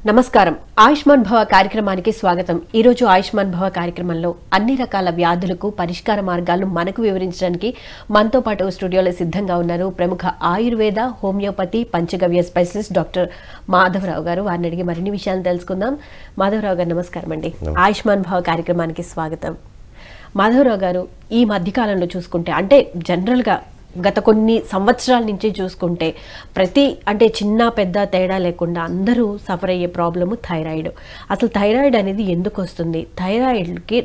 నమస్కారం ఆయుష్మాన్ భవ కార్యక్రమానికి స్వాగతం। ఈ రోజు ఆయుష్మాన్ భవ కార్యక్రమంలో అన్ని రకాల వ్యాధులకు పరిష్కార మార్గాలు మనకు వివరించడానికి మనతో పాటు స్టూడియోలో సిద్ధంగా ఉన్నారు ప్రముఖ ఆయుర్వేద హోమియోపతి పంచగవ్య స్పెషలిస్ట్ డాక్టర్ మాధవరావు గారు। వారిని అడిగి మరిన్ని విషయాలు తెలుసుకుందాం। మాధవరావు గారు నమస్కారం అండి। ఆయుష్మాన్ భవ కార్యక్రమానికి స్వాగతం। మాధవరావు గారు ఈ మధ్యకాలంలో చూసుకుంటే అంటే జనరల్ గా గత కొన్ని సంవత్సరాల నుంచి చూసుకుంటే ప్రతి అంటే చిన్న పెద్ద తేడా లేకుండా అందరూ సఫర్ అయ్యే ప్రాబ్లము థైరాయిడ్। అసలు థైరాయిడ్ అనేది ఎందుకు వస్తుంది, థైరాయిడ్కి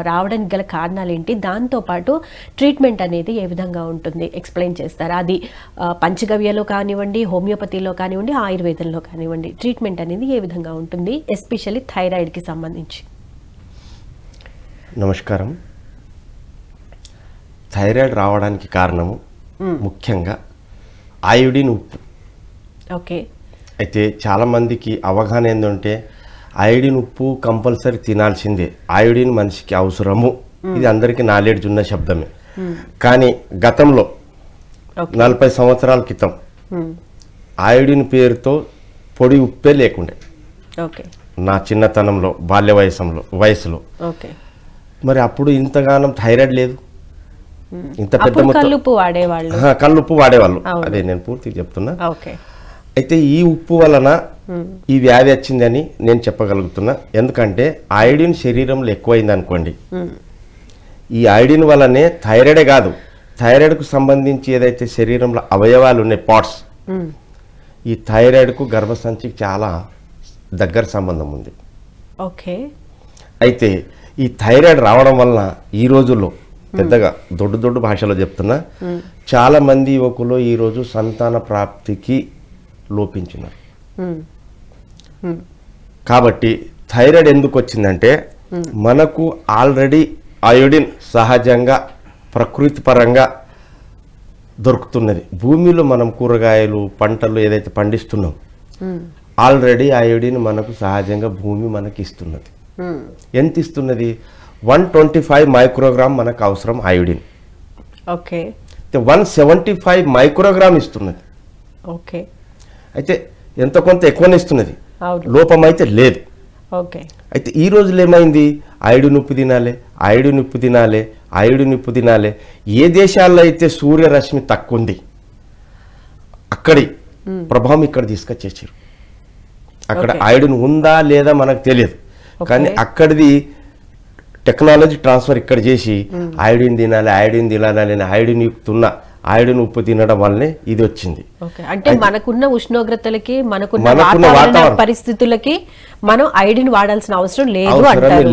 రావడానికి గల కారణాలు ఏంటి, దాంతోపాటు ట్రీట్మెంట్ అనేది ఏ విధంగా ఉంటుంది ఎక్స్ప్లెయిన్ చేస్తారా? అది పంచగవ్యలో కానివ్వండి, హోమియోపతిలో కానివ్వండి, ఆయుర్వేదంలో కానివ్వండి, ట్రీట్మెంట్ అనేది ఏ విధంగా ఉంటుంది ఎస్పెషల్లీ థైరాయిడ్కి సంబంధించి? నమస్కారం। థైరాయిడ్ రావడానికి కారణము ముఖ్యంగా అయోడిన్ ఉప్పు। ఓకే, అయితే చాలామందికి అవగాహన ఏంటంటే అయోడిన్ ఉప్పు కంపల్సరీ తినాల్సిందే, అయోడిన్ మనిషికి అవసరము, ఇది అందరికీ నాలెడ్జ్ ఉన్న శబ్దమే। కానీ గతంలో 40 సంవత్సరాల క్రితం అయోడిన్ పేరుతో పొడి ఉప్పే లేకుండే, నా చిన్నతనంలో బాల్య వయసులో। మరి అప్పుడు ఇంతగానం థైరాయిడ్ లేదు, ఇంత పెద్ద కల్లుప్పు వాడేవాళ్ళు, కల్లుప్పు వాడేవాళ్ళు, అదే నేను పూర్తిగా చెప్తున్నా। అయితే ఈ ఉప్పు వలన ఈ వ్యాధి వచ్చిందని నేను చెప్పగలుగుతున్నా, ఎందుకంటే అయోడిన్ శరీరంలో ఎక్కువైంది అనుకోండి, ఈ అయోడిన్ వల్లనే థైరాయిడే కాదు, థైరాయిడ్కు సంబంధించి ఏదైతే శరీరంలో అవయవాలు ఉన్నాయి పార్ట్స్, ఈ థైరాయిడ్కు గర్భసంచికి చాలా దగ్గర సంబంధం ఉంది। అయితే ఈ థైరాయిడ్ రావడం వలన ఈ రోజుల్లో పెద్దగా దొడ్డు భాషలో చెప్తున్నా, చాలా మంది యువకులు ఈరోజు సంతాన ప్రాప్తికి లోపించినారు। కాబట్టి థైరాయిడ్ ఎందుకు వచ్చిందంటే మనకు ఆల్రెడీ అయోడిన్ సహజంగా ప్రకృతి పరంగా దొరుకుతున్నది, భూమిలో మనం కూరగాయలు పంటలు ఏదైతే పండిస్తున్నాం ఆల్రెడీ అయోడిన్ మనకు సహజంగా భూమి మనకి ఇస్తున్నది। ఎంత ఇస్తున్నది? 125 మైక్రోగ్రామ్ మనకు అవసరం అయోడిన్, 175 మైక్రోగ్రామ్ ఇస్తున్నది। అయితే ఎంత కొంత ఎక్కువనే ఇస్తున్నది, లోపం అయితే లేదు। అయితే ఈ రోజులో ఏమైంది, అయోడిన్ ఉప్పు తినాలి, అయోడిన్ ఉప్పు తినాలి, అయోడిన్ ఉప్పు తినాలి। ఏ దేశాల్లో అయితే సూర్యరశ్మి తక్కువ ఉంది అక్కడి ప్రభావం ఇక్కడ తీసుకొచ్చేసారు, అక్కడ అయోడిన్ ఉందా లేదా మనకు తెలియదు, కానీ అక్కడిది టెక్నాలజీ ట్రాన్స్ఫర్ ఇక్కడ చేసి అయోడిన్ తినాలి, అయోడిన్ తినాలి, అయోడిన్ యుక్తున్న అయోడిన్ ఉప్పు తినడం వల్లనే ఇది వచ్చింది। అంటే మనకున్న ఉష్ణోగ్రతలకి మనకున్న పరిస్థితులకి మనం అయోడిన్ వాడాల్సిన అవసరం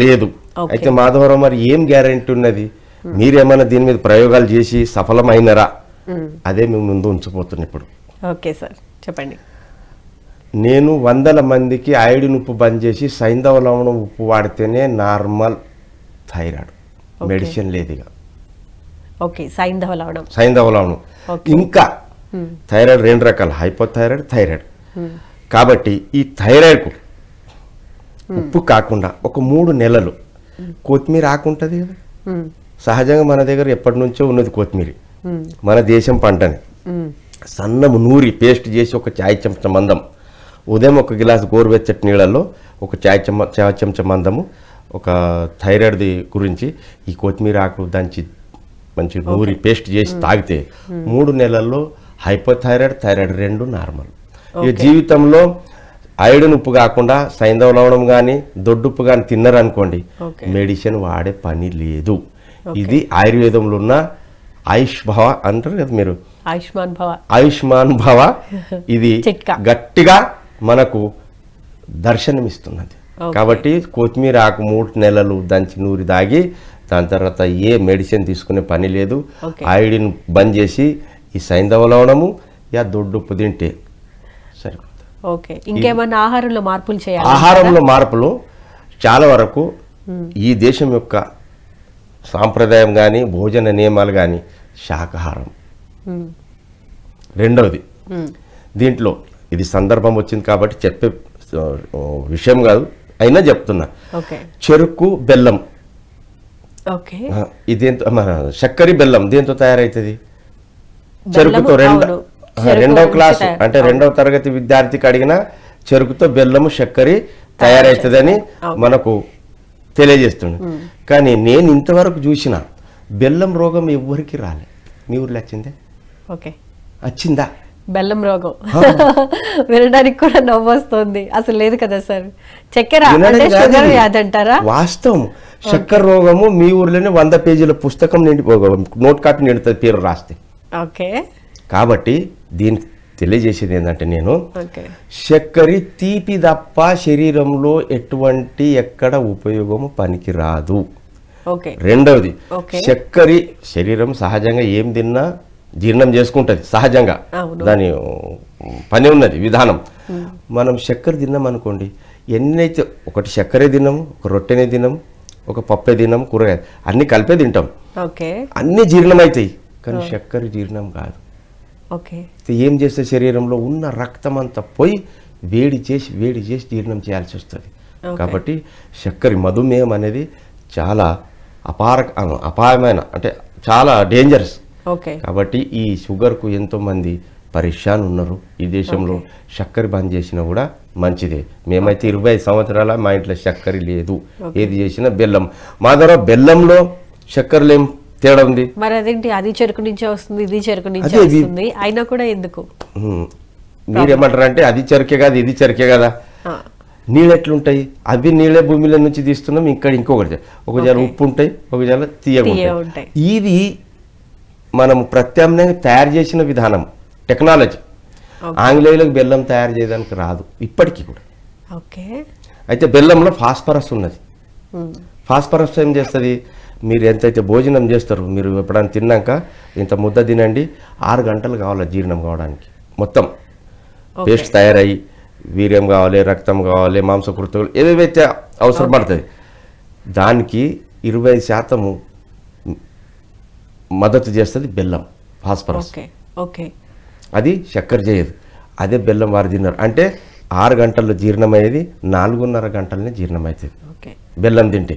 లేదు। అయితే మాధవరావు మరి ఏం గ్యారెంటీ ఉన్నది, మీరేమైనా దీని మీద ప్రయోగాలు చేసి సఫలమైనరా? అదే మేము ముందు ఉంచిపోతున్నాం ఇప్పుడు। ఓకే సార్, చెప్పండి। నేను 100 మందికి అయోడిన్ ఉప్పు బంద్ చేసి సైంధవ లవణం ఉప్పు వాడితేనే నార్మల్ థైరాయిడ్, మెడిసిన్ లేదు ఇక। సైంధవ లవణం ఇంకా థైరాయిడ్ 2 రకాలు, హైపోథైరాయిడ్, థైరాయిడ్। కాబట్టి ఈ థైరాయిడ్కు ఉప్పు కాకుండా ఒక 3 నెలలు కొత్తిమీర ఆకుంటుంది కదా, సహజంగా మన దగ్గర ఎప్పటి నుంచో ఉన్నది కొత్తిమీర, మన దేశం పంటని సన్నము నూరి పేస్ట్ చేసి ఒక చాయ్ చెంచా మందం, ఉదయం ఒక గిలాసు గోరువెచ్చటి నీళ్ళల్లో ఒక చాయ్ చెంచా మందము ఒక థైరాయిడ్ది గురించి ఈ కొత్తిమీర ఆకు దంచి మంచి నూరి పేస్ట్ చేసి తాగితే 3 నెలల్లో హైపోథైరాయిడ్, థైరాయిడ్ 2 నార్మల్। ఈ జీవితంలో అయోడిన్ ఉప్పు కాకుండా సైంధవ లవణం కానీ దొడ్డుప్పు కానీ తిన్నారనుకోండి, మెడిసిన్ వాడే పని లేదు। ఇది ఆయుర్వేదంలో ఉన్న ఆయుష్ భవ అంటారు కదా మీరు, ఆయుష్మాన్ భవ, ఇది గట్టిగా మనకు దర్శనమిస్తున్నది। కాబట్టి కొత్తిమీర ఆకు 3 నెలలు దంచి నూరి దాగి దాని తర్వాత ఏ మెడిసిన్ తీసుకునే పని లేదు, అయోడిన్ బంద్ చేసి ఈ సైంధవ లవణము యా దొడ్డుప్పు తింటే సరిపోతుంది। ఇంకేమన్నా ఆహారంలో మార్పులు చేయాలి? ఆహారంలో మార్పులు చాలా వరకు ఈ దేశం యొక్క సాంప్రదాయం కానీ భోజన నియమాలు కానీ శాకాహారం। రెండవది దీంట్లో ఇది సందర్భం వచ్చింది కాబట్టి చెప్పే విషయం కాదు, అయినా చెప్తున్నా, చెరుకు బెల్లం, ఇదేంతో మన చక్కెర బెల్లం దేంతో తయారైతుంది? చెరుకుతో। రెండవ క్లాస్ అంటే 2వ తరగతి విద్యార్థికి అడిగినా చెరుకుతో బెల్లము చక్కెర తయారవుతుందని మనకు తెలియజేస్తుంది. కానీ నేను ఇంతవరకు చూసిన బెల్లం రోగం ఎవరికి రాలే. మీ ఊర్లో వచ్చిందే? ఓకే, వచ్చిందా బెల్లం రోగం? వినడానికి కూడా నవ్వు వస్తుంది. అసలు లేదు కదా సార్. చక్కెర అంటే షుగర్ వ్యాధి అంటారా? వాస్తవం. చక్కెర రోగము మీ ఊర్లోనే 100 పేజీల పుస్తకం నోట్ కాపీ నిండుతుంది పేరు రాస్తే. ఓకే, కాబట్టి దీనికి తెలియజేసేది ఏంటంటే నేను ఓకే, చక్కెర తీపి తప్ప శరీరంలో ఎటువంటి ఎక్కడ ఉపయోగము పనికిరాదు. ఓకే, రెండవది ఓకే, చక్కెర శరీరం సహజంగా ఏం తిన్నా జీర్ణం చేసుకుంటది సహజంగా, దాని పని ఉన్నది విధానం. మనం చక్కెర తిన్నాం అనుకోండి, ఎన్నైతే ఒకటి చక్కెరే తిన్నాము, ఒక రొట్టెనే తిన్నాము, ఒక పప్పే తిన్నాము, కూరగాయ అన్ని కలిపే తింటాం, ఓకే, అన్ని జీర్ణం అవుతాయి. కానీ చక్కెర జీర్ణం కాదు. ఓకే, ఏం చేస్తే శరీరంలో ఉన్న రక్తం అంతా పోయి వేడి చేసి జీర్ణం చేయాల్సి వస్తుంది. కాబట్టి చక్కెర మధుమేహం అనేది చాలా అపాయమైన అంటే చాలా డేంజరస్. ఓకే, కాబట్టి ఈ షుగర్కు ఎంతోమంది పరిశాన్ ఉన్నారు ఈ దేశంలో. చక్కెర బంద్ చేసినా కూడా మంచిదే. మేమైతే 25 సంవత్సరాల మా ఇంట్లో చక్కెర లేదు. ఏది చేసినా బెల్లం. మా దగ్గర బెల్లంలో చక్కెరలు ఏం తేడా ఉంది? మరి అదేంటి, అది చెరుకు నుంచే వస్తుంది, ఇది చెరుకు నుంచే వస్తుంది, అయినా కూడా ఎందుకు? మీరేమంటారు అంటే అది చెరుకే కదా ఇది చెరుకే కదా. నీళ్ళు ఎట్లుంటాయి? అవి నీళ్ళే భూమిలో నుంచి తీస్తున్నాం. ఇక్కడ ఇంకొకటి ఒక జల ఉప్పు ఉంటాయి, ఒక జల తీయగా ఉంటాయి. ఇది మనం ప్రత్యామ్నాయంగా తయారు చేసిన విధానం, టెక్నాలజీ. ఆంగ్లేయులకు బెల్లం తయారు చేయడానికి రాదు ఇప్పటికీ కూడా. అయితే బెల్లంలో ఫాస్ఫరస్ ఉన్నది. ఫాస్ఫరస్ ఏం చేస్తుంది? మీరు ఎంతైతే భోజనం చేస్తారు, మీరు ఎప్పుడైనా తిన్నాక ఇంత ముద్ద తినండి, 6 గంటలు కావాలి జీర్ణం కావడానికి. మొత్తం పేస్ట్ తయారయ్యి వీర్యం కావాలి, రక్తం కావాలి, మాంసకృతులు ఏవేవైతే అవసరం పడుతుంది దానికి 20% మద్దతు చేస్తుంది బెల్లం, ఫాస్ఫరస్. అది చక్కెర చేయదు. అదే బెల్లం వారు తిన్నారు అంటే 6 గంటల్లో జీర్ణమయ్యేది 4.5 గంటలనే జీర్ణమవుతుంది బెల్లం తింటే.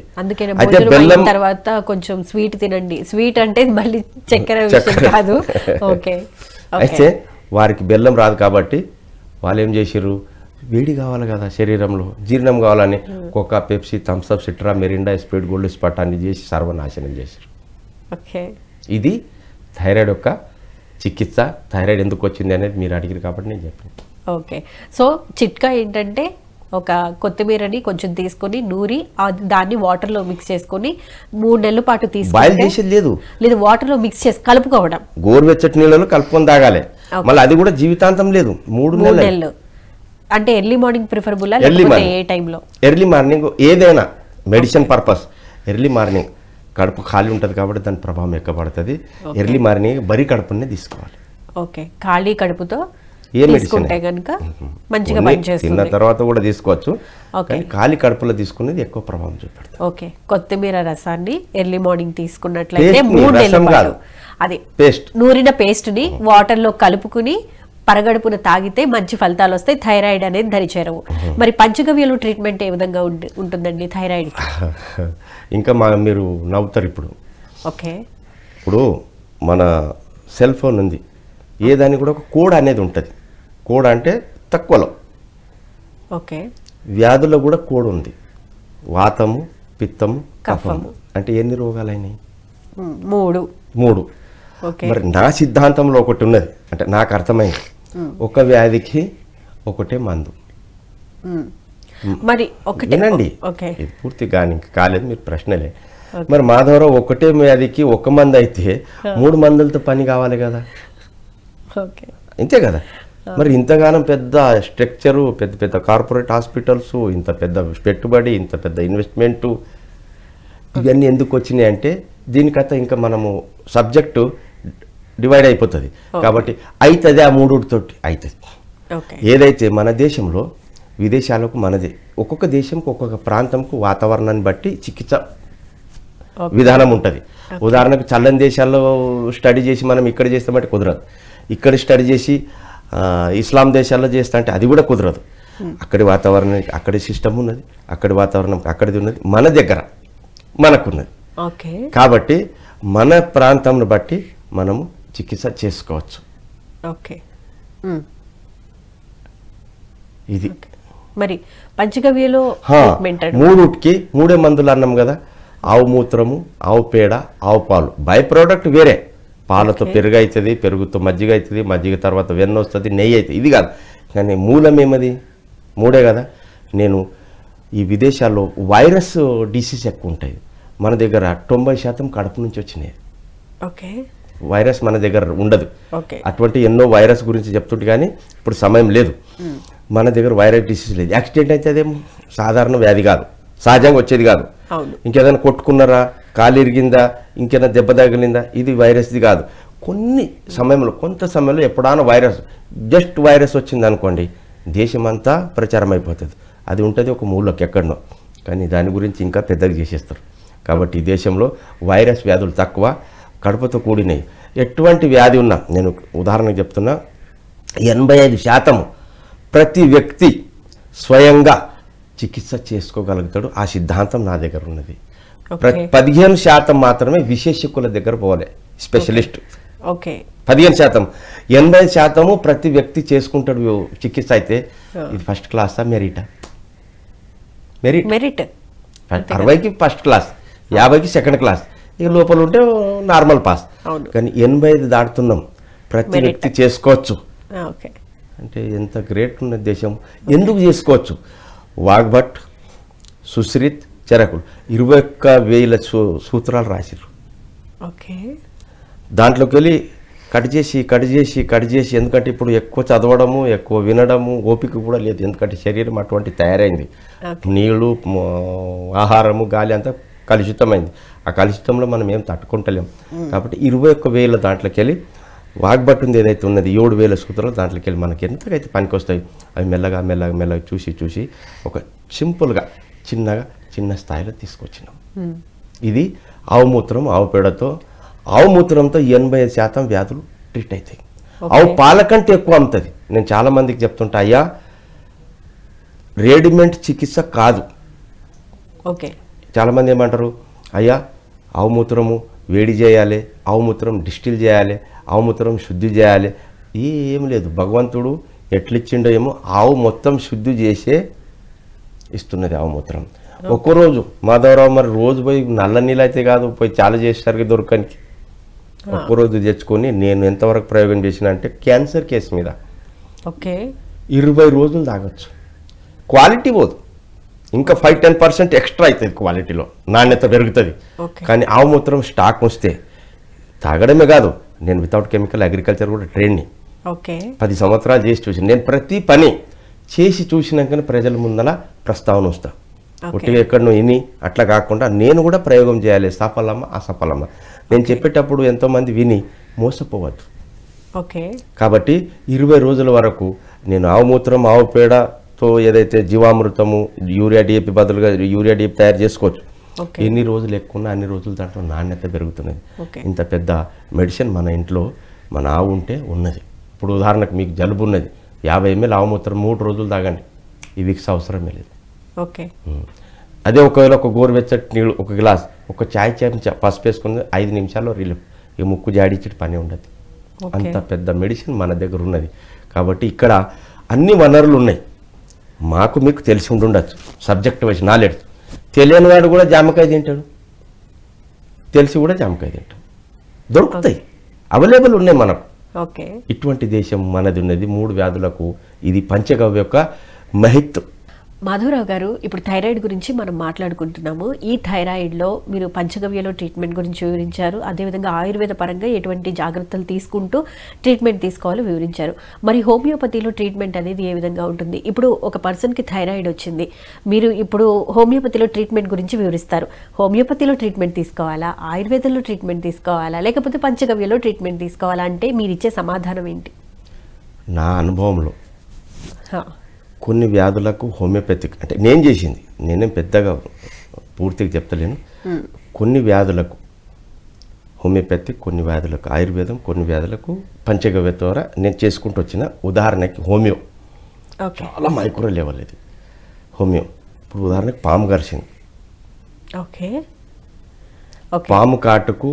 అయితే బెల్లం తర్వాత కొంచెం స్వీట్ తినండి. స్వీట్ అంటే మళ్ళీ చక్కెర కాదు. అయితే వారికి బెల్లం రాదు కాబట్టి వాళ్ళు ఏం చేసారు, వేడి కావాలి కదా శరీరంలో, జీర్ణం కావాలని Coca, Pepsi, Thums Up, Citra, Mirinda, Sprite, Gold Spot అన్ని చేసి సర్వనాశనం చేశారు. ఇది థైరాయిడ్ యొక్క చికిత్స. థైరాయిడ్ ఎందుకు వచ్చింది అనేది మీరు అడిగారు కాబట్టి నేను చెప్పాను. ఓకే, సో చిట్కా ఏంటంటే ఒక కొత్తిమీరని కొంచెం తీసుకొని నూరి దాన్ని వాటర్లో మిక్స్ చేసుకొని 3 నెలల పాటు తీసుకుంటే లేదు వాటర్లో మిక్స్ చేసి కలుపుకోవడం, గోరువెచ్చటి నీళ్ళలో కలుపుకొని తాగాలి. మళ్ళీ అది కూడా జీవితాంతం లేదు, 3 నెలలు. అంటే ఎర్లీ మార్నింగ్ ప్రిఫరబుల్, లేకపోతే ఏ టైంలో? ఎర్లీ మార్నింగ్ ఏదైనా మెడిసిన్ పర్పస్ ఎర్లీ మార్నింగ్. కడుపు ఖాళీ ఉంటుంది కాబట్టి దాని ప్రభావం ఎక్కువ పడుతుంది. ఎర్లీ మార్నింగ్ బరి కడుపునే తీసుకోవాలి. ఓకే, ఖాళీ కడుపుతో ఏ మెడిసిన్ కనుక మంచిగా పనిచేస్తుంది. తిన్న తర్వాత కూడా తీసుకోవచ్చు, కానీ ఖాళీ కడుపులో తీసుకునేది ఎక్కువ ప్రభావం చూపెడుతుంది. ఓకే, కొత్తిమీర రసాన్ని ఎర్లీ మార్నింగ్ తీసుకున్నట్లయితే 3 నెలల పాటు అది పేస్ట్, నూరిన పేస్ట్ ని వాటర్ లో కలుపుకుని పరగడుపున తాగితే మంచి ఫలితాలు వస్తాయి. థైరాయిడ్ అనేది దరిచేరవు. మరి పంచగవ్యలు ట్రీట్మెంట్ ఏ విధంగా ఉంటుందండి థైరాయిడ్? ఇంకా మీరు నవ్వుతారు ఇప్పుడు. ఓకే, ఇప్పుడు మన సెల్ ఫోన్ ఉంది, ఏ దానికి కూడా ఒక కోడ్ అనేది ఉంటుంది. కోడ్ అంటే తక్కువలో. ఓకే, వ్యాధుల్లో కూడా కోడ్ ఉంది. వాతము, పిత్తము, కఫము. అంటే ఎన్ని రోగాలైనాయి? 3. మరి నా సిద్ధాంతంలో ఒకటి ఉన్నది, అంటే నాకు అర్థమైంది. ఒక వ్యాధికి ఒకటే మందు. మరి వినండి, ఇది పూర్తిగా ఇంకా కాలేదు, మీరు ప్రశ్నలే. మరి మా ద్వారా ఒకటే వ్యాధికి ఒక మందు అయితే 3 మందులతో పని కావాలి కదా, ఇంతే కదా. మరి ఇంతగానం పెద్ద స్ట్రక్చరు, పెద్ద పెద్ద కార్పొరేట్ హాస్పిటల్స్, ఇంత పెద్ద పెట్టుబడి, ఇంత పెద్ద ఇన్వెస్ట్మెంటు, ఇవన్నీ ఎందుకు వచ్చినాయి అంటే దీనికైతే ఇంకా మనము సబ్జెక్టు డివైడ్ అయిపోతుంది. కాబట్టి అవుతుంది ఆ 3 తోటి అవుతుంది. ఏదైతే మన దేశంలో విదేశాలకు మనది, ఒక్కొక్క దేశంకి ఒక్కొక్క ప్రాంతంకు వాతావరణాన్ని బట్టి చికిత్స విధానం ఉంటుంది. ఉదాహరణకు చల్లని దేశాల్లో స్టడీ చేసి మనం ఇక్కడ చేస్తామంటే కుదరదు. ఇక్కడ స్టడీ చేసి ఇస్లాం దేశాల్లో చేస్తా అంటే అది కూడా కుదరదు. అక్కడి వాతావరణానికి అక్కడి సిస్టమ్ ఉన్నది, అక్కడి వాతావరణం అక్కడిది ఉన్నది, మన దగ్గర మనకున్నది. కాబట్టి మన ప్రాంతంను బట్టి మనము చికిత్స చేసుకోవచ్చు. ఇది మరి పంచగవ్యలో ట్రీట్మెంట్ మూడుకి మూడే మందులు అన్నాం కదా. ఆవు మూత్రము, ఆవు పేడ, ఆవు పాలు. బై ప్రోడక్ట్ వేరే. పాలతో పెరుగు అవుతుంది, పెరుగుతో మజ్జిగ అవుతుంది, మజ్జిగ తర్వాత వెన్న వస్తుంది, నెయ్యి అవుతుంది. ఇది కాదు, కానీ మూలం ఏమది? మూడే కదా. నేను ఈ విదేశాల్లో వైరస్ డిసీజ్ ఎక్కువ ఉంటాయి. మన దగ్గర 90% కడుపు నుంచి వచ్చినాయి. ఓకే, వైరస్ మన దగ్గర ఉండదు. ఓకే, అటువంటి ఎన్నో వైరస్ గురించి చెప్తుంటే కానీ ఇప్పుడు సమయం లేదు. మన దగ్గర వైరస్ డిసీజ్ లేదు. యాక్సిడెంట్ అయితే అదేం సాధారణ వ్యాధి కాదు, సహజంగా వచ్చేది కాదు. ఇంకేదైనా కొట్టుకున్నారా, కాలు ఇరిగిందా, ఇంకేదైనా దెబ్బ తగిలిందా, ఇది వైరస్ది కాదు. కొంత సమయంలో ఎప్పుడైనా వైరస్, జస్ట్ వైరస్ వచ్చింది అనుకోండి, దేశమంతా ప్రచారం అయిపోతుంది. అది ఉంటుంది ఒక మూలకి ఎక్కడనో, కానీ దాని గురించి ఇంకా పెద్దగా చేసేస్తారు. కాబట్టి ఈ దేశంలో వైరస్ వ్యాధులు తక్కువ, కడుపుతో కూడినవి. ఎటువంటి వ్యాధి ఉన్నా, నేను ఉదాహరణకు చెప్తున్నా, 85% ప్రతి వ్యక్తి స్వయంగా చికిత్స చేసుకోగలుగుతాడు. ఆ సిద్ధాంతం నా దగ్గర ఉన్నది. 15% మాత్రమే విశేషకుల దగ్గర పోలే, స్పెషలిస్ట్. 15%, 80% ప్రతి వ్యక్తి చేసుకుంటాడు చికిత్స. అయితే ఇది ఫస్ట్ క్లాసా, మెరిటా? మెరిట్. 60కి ఫస్ట్ క్లాస్, 50కి సెకండ్ క్లాస్, ఇక లోపల ఉంటే నార్మల్ పాస్. కానీ 85 దాటుతున్నాం, ప్రతి వ్యక్తి చేసుకోవచ్చు అంటే ఎంత గ్రేట్ ఉన్న దేశం. ఎందుకు చేసుకోవచ్చు? వాగ్భట్, సుశ్రిత్, చరకులు 21,000 సూత్రాలు రాసిరు. దాంట్లోకి వెళ్ళి కట్ చేసి ఎందుకంటే ఇప్పుడు ఎక్కువ చదవడము, ఎక్కువ వినడము, ఓపిక కూడా లేదు. ఎందుకంటే శరీరం అటువంటి తయారైంది. నీళ్లు, ఆహారము, గాలి అంతా కలుషితమైంది. ఆ కలుషితంలో మనం ఏం తట్టుకుంటలేం. కాబట్టి 21,000 దాంట్లోకి వెళ్ళి వాగ్భట్టుంది ఏదైతే ఉన్నది, 7,000 సూత్రాలు దాంట్లోకి వెళ్ళి మనకి ఎంతకైతే పనికి వస్తాయి అవి మెల్లగా చూసి ఒక సింపుల్గా చిన్న స్థాయిలో తీసుకొచ్చినాం. ఇది ఆవు మూత్రం, ఆవు పేడతో, ఆవు మూత్రంతో 85% వ్యాధులు ట్రీట్ అవుతాయి. ఆవు పాల కంటే ఎక్కువ అమ్ముతుంది. నేను చాలా మందికి చెప్తుంటా, అయ్యా రెడీమేడ్ చికిత్స కాదు. చాలామంది ఏమంటారు, అయ్యా ఆవు మూత్రము వేడి చేయాలి, ఆవు మూత్రం డిస్టిల్ చేయాలి, ఆవు మూత్రం శుద్ధి చేయాలి. ఏం లేదు, భగవంతుడు ఎట్లిచ్చిండో ఏమో ఆవు మొత్తం శుద్ధి చేసే ఇస్తున్నది ఆవు మూత్రం. ఒక్కరోజు మాధవరావు మరి రోజు పోయి నల్ల నీళ్ళు అయితే కాదు, పోయి చాలా చేసేసరికి దొరకనికి ఒక్కరోజు తెచ్చుకొని నేను ఎంతవరకు ప్రయోగం చేసిన అంటే క్యాన్సర్ కేసు మీద 20 రోజులు తాగొచ్చు. క్వాలిటీ పోదు, ఇంకా 5-10% ఎక్స్ట్రా అవుతుంది క్వాలిటీలో, నాణ్యత పెరుగుతుంది. కానీ ఆవు మూత్రం స్టాక్ వస్తే తాగడమే కాదు, నేను వితౌట్ కెమికల్ అగ్రికల్చర్ కూడా ట్రైన్ని 10 సంవత్సరాలు చేసి చూసి, నేను ప్రతి పని చేసి చూసినాకనే ప్రజల ముందర ప్రస్తావన వస్తా. ఒట్టిగా ఎక్కడనో ఇని అట్లా కాకుండా నేను కూడా ప్రయోగం చేయాలి, సఫలమా అసఫలమా. నేను చెప్పేటప్పుడు ఎంతోమంది విని మోసపోవద్దు. కాబట్టి 20 రోజుల వరకు నేను ఆవు మూత్రం, ఆవు పేడతో ఏదైతే జీవామృతము, యూరియా డిఏపి బదులుగా యూరియా డిఏపి తయారు చేసుకోవచ్చు. ఎన్ని రోజులు ఎక్కువ అన్ని రోజులు దాంట్లో నాణ్యత పెరుగుతున్నది. ఇంత పెద్ద మెడిసిన్ మన ఇంట్లో మన ఆవు ఉంటే ఉన్నది. ఇప్పుడు ఉదాహరణకు మీకు జలుబు ఉన్నది, 50 ml ఆవు మూత్రం 3 రోజులు తాగండి, ఈ విక్స్ అవసరమే లేదు. అదే ఒకవేళ ఒక గోరువెచ్చటి నీళ్ళు, ఒక గ్లాస్, ఒక చాయ్ చెంచా పసుపు వేసుకుని 5 నిమిషాల్లో రిలీఫ్. ఈ ముక్కు జాడిచ్చి పని ఉండదు. అంత పెద్ద మెడిసిన్ మన దగ్గర ఉన్నది. కాబట్టి ఇక్కడ అన్ని వనరులు ఉన్నాయి. మాకు మీకు తెలిసి ఉండొచ్చు, సబ్జెక్ట్ వైజ్ నాలెడ్జ్. తెలియని వాడు కూడా జామకాయ తింటాడు, తెలిసి కూడా జామకాయ తింటాడు. దొరుకుతాయి, అవైలబుల్ ఉన్నాయి మనకు. ఇటువంటి దేశం మనది ఉన్నది. 3 వ్యాధులకు ఇది పంచగవ్య యొక్క మహిత్వం. మాధవరావు గారు, ఇప్పుడు థైరాయిడ్ గురించి మనం మాట్లాడుకుంటున్నాము. ఈ థైరాయిడ్లో మీరు పంచగవ్యలో ట్రీట్మెంట్ గురించి వివరించారు. అదేవిధంగా ఆయుర్వేద పరంగా ఎటువంటి జాగ్రత్తలు తీసుకుంటూ ట్రీట్మెంట్ తీసుకోవాలో వివరించారు. మరి హోమియోపతిలో ట్రీట్మెంట్ అనేది ఏ విధంగా ఉంటుంది? ఇప్పుడు ఒక పర్సన్కి థైరాయిడ్ వచ్చింది, మీరు ఇప్పుడు హోమియోపతిలో ట్రీట్మెంట్ గురించి వివరిస్తారు. హోమియోపతిలో ట్రీట్మెంట్ తీసుకోవాలా, ఆయుర్వేదంలో ట్రీట్మెంట్ తీసుకోవాలా, లేకపోతే పంచగవ్యలో ట్రీట్మెంట్ తీసుకోవాలా అంటే మీరు ఇచ్చే సమాధానం ఏంటి? నా అనుభవంలో కొన్ని వ్యాధులకు హోమియోపతిక్ అంటే నేను చేసింది, నేనేం పెద్దగా పూర్తిగా చెప్తలేను. కొన్ని వ్యాధులకు హోమియోపతిక్, కొన్ని వ్యాధులకు ఆయుర్వేదం, కొన్ని వ్యాధులకు పంచగవ్య ద్వారా నేను చేసుకుంటూ వచ్చిన. ఉదాహరణకి హోమియో చాలా మైక్రో లెవెల్ ఇది హోమియో. ఇప్పుడు ఉదాహరణకి పాము ఘర్షణ, పాము కాటుకు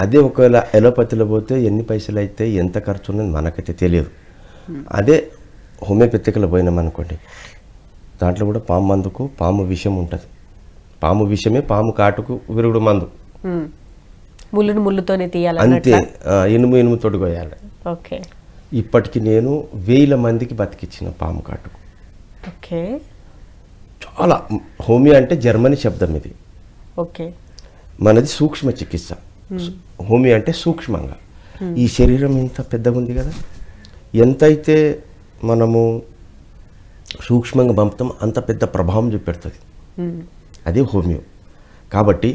అదే ఒకవేళ ఎలోపతిలో పోతే ఎన్ని పైసలు అయితే ఎంత ఖర్చు ఉన్నది మనకైతే తెలియదు. అదే హోమియోపతిక్లో పోయినామనుకోండి, దాంట్లో కూడా పాము మందుకు పాము విషం ఉంటుంది. పాము విషమే పాము కాటుకు విరుగుడు మందు. ముళ్ళును ముళ్ళుతోనే తీయాలి అంతే, ఇనుము తోడు కోయాలి. ఓకే. ఇప్పటికి నేను 1000 మందికి బతికిచ్చిన పాము కాటుకు. ఓకే. చాలా హోమియో అంటే జర్మనీ శబ్దం ఇది. ఓకే. మనది సూక్ష్మ చికిత్స. హోమియో అంటే సూక్ష్మంగా. ఈ శరీరం ఇంత పెద్దగా ఉంది కదా, ఎంతైతే మనము సూక్ష్మంగా పంపుతాం అంత పెద్ద ప్రభావం చూపెడుతుంది. అదే హోమియో. కాబట్టి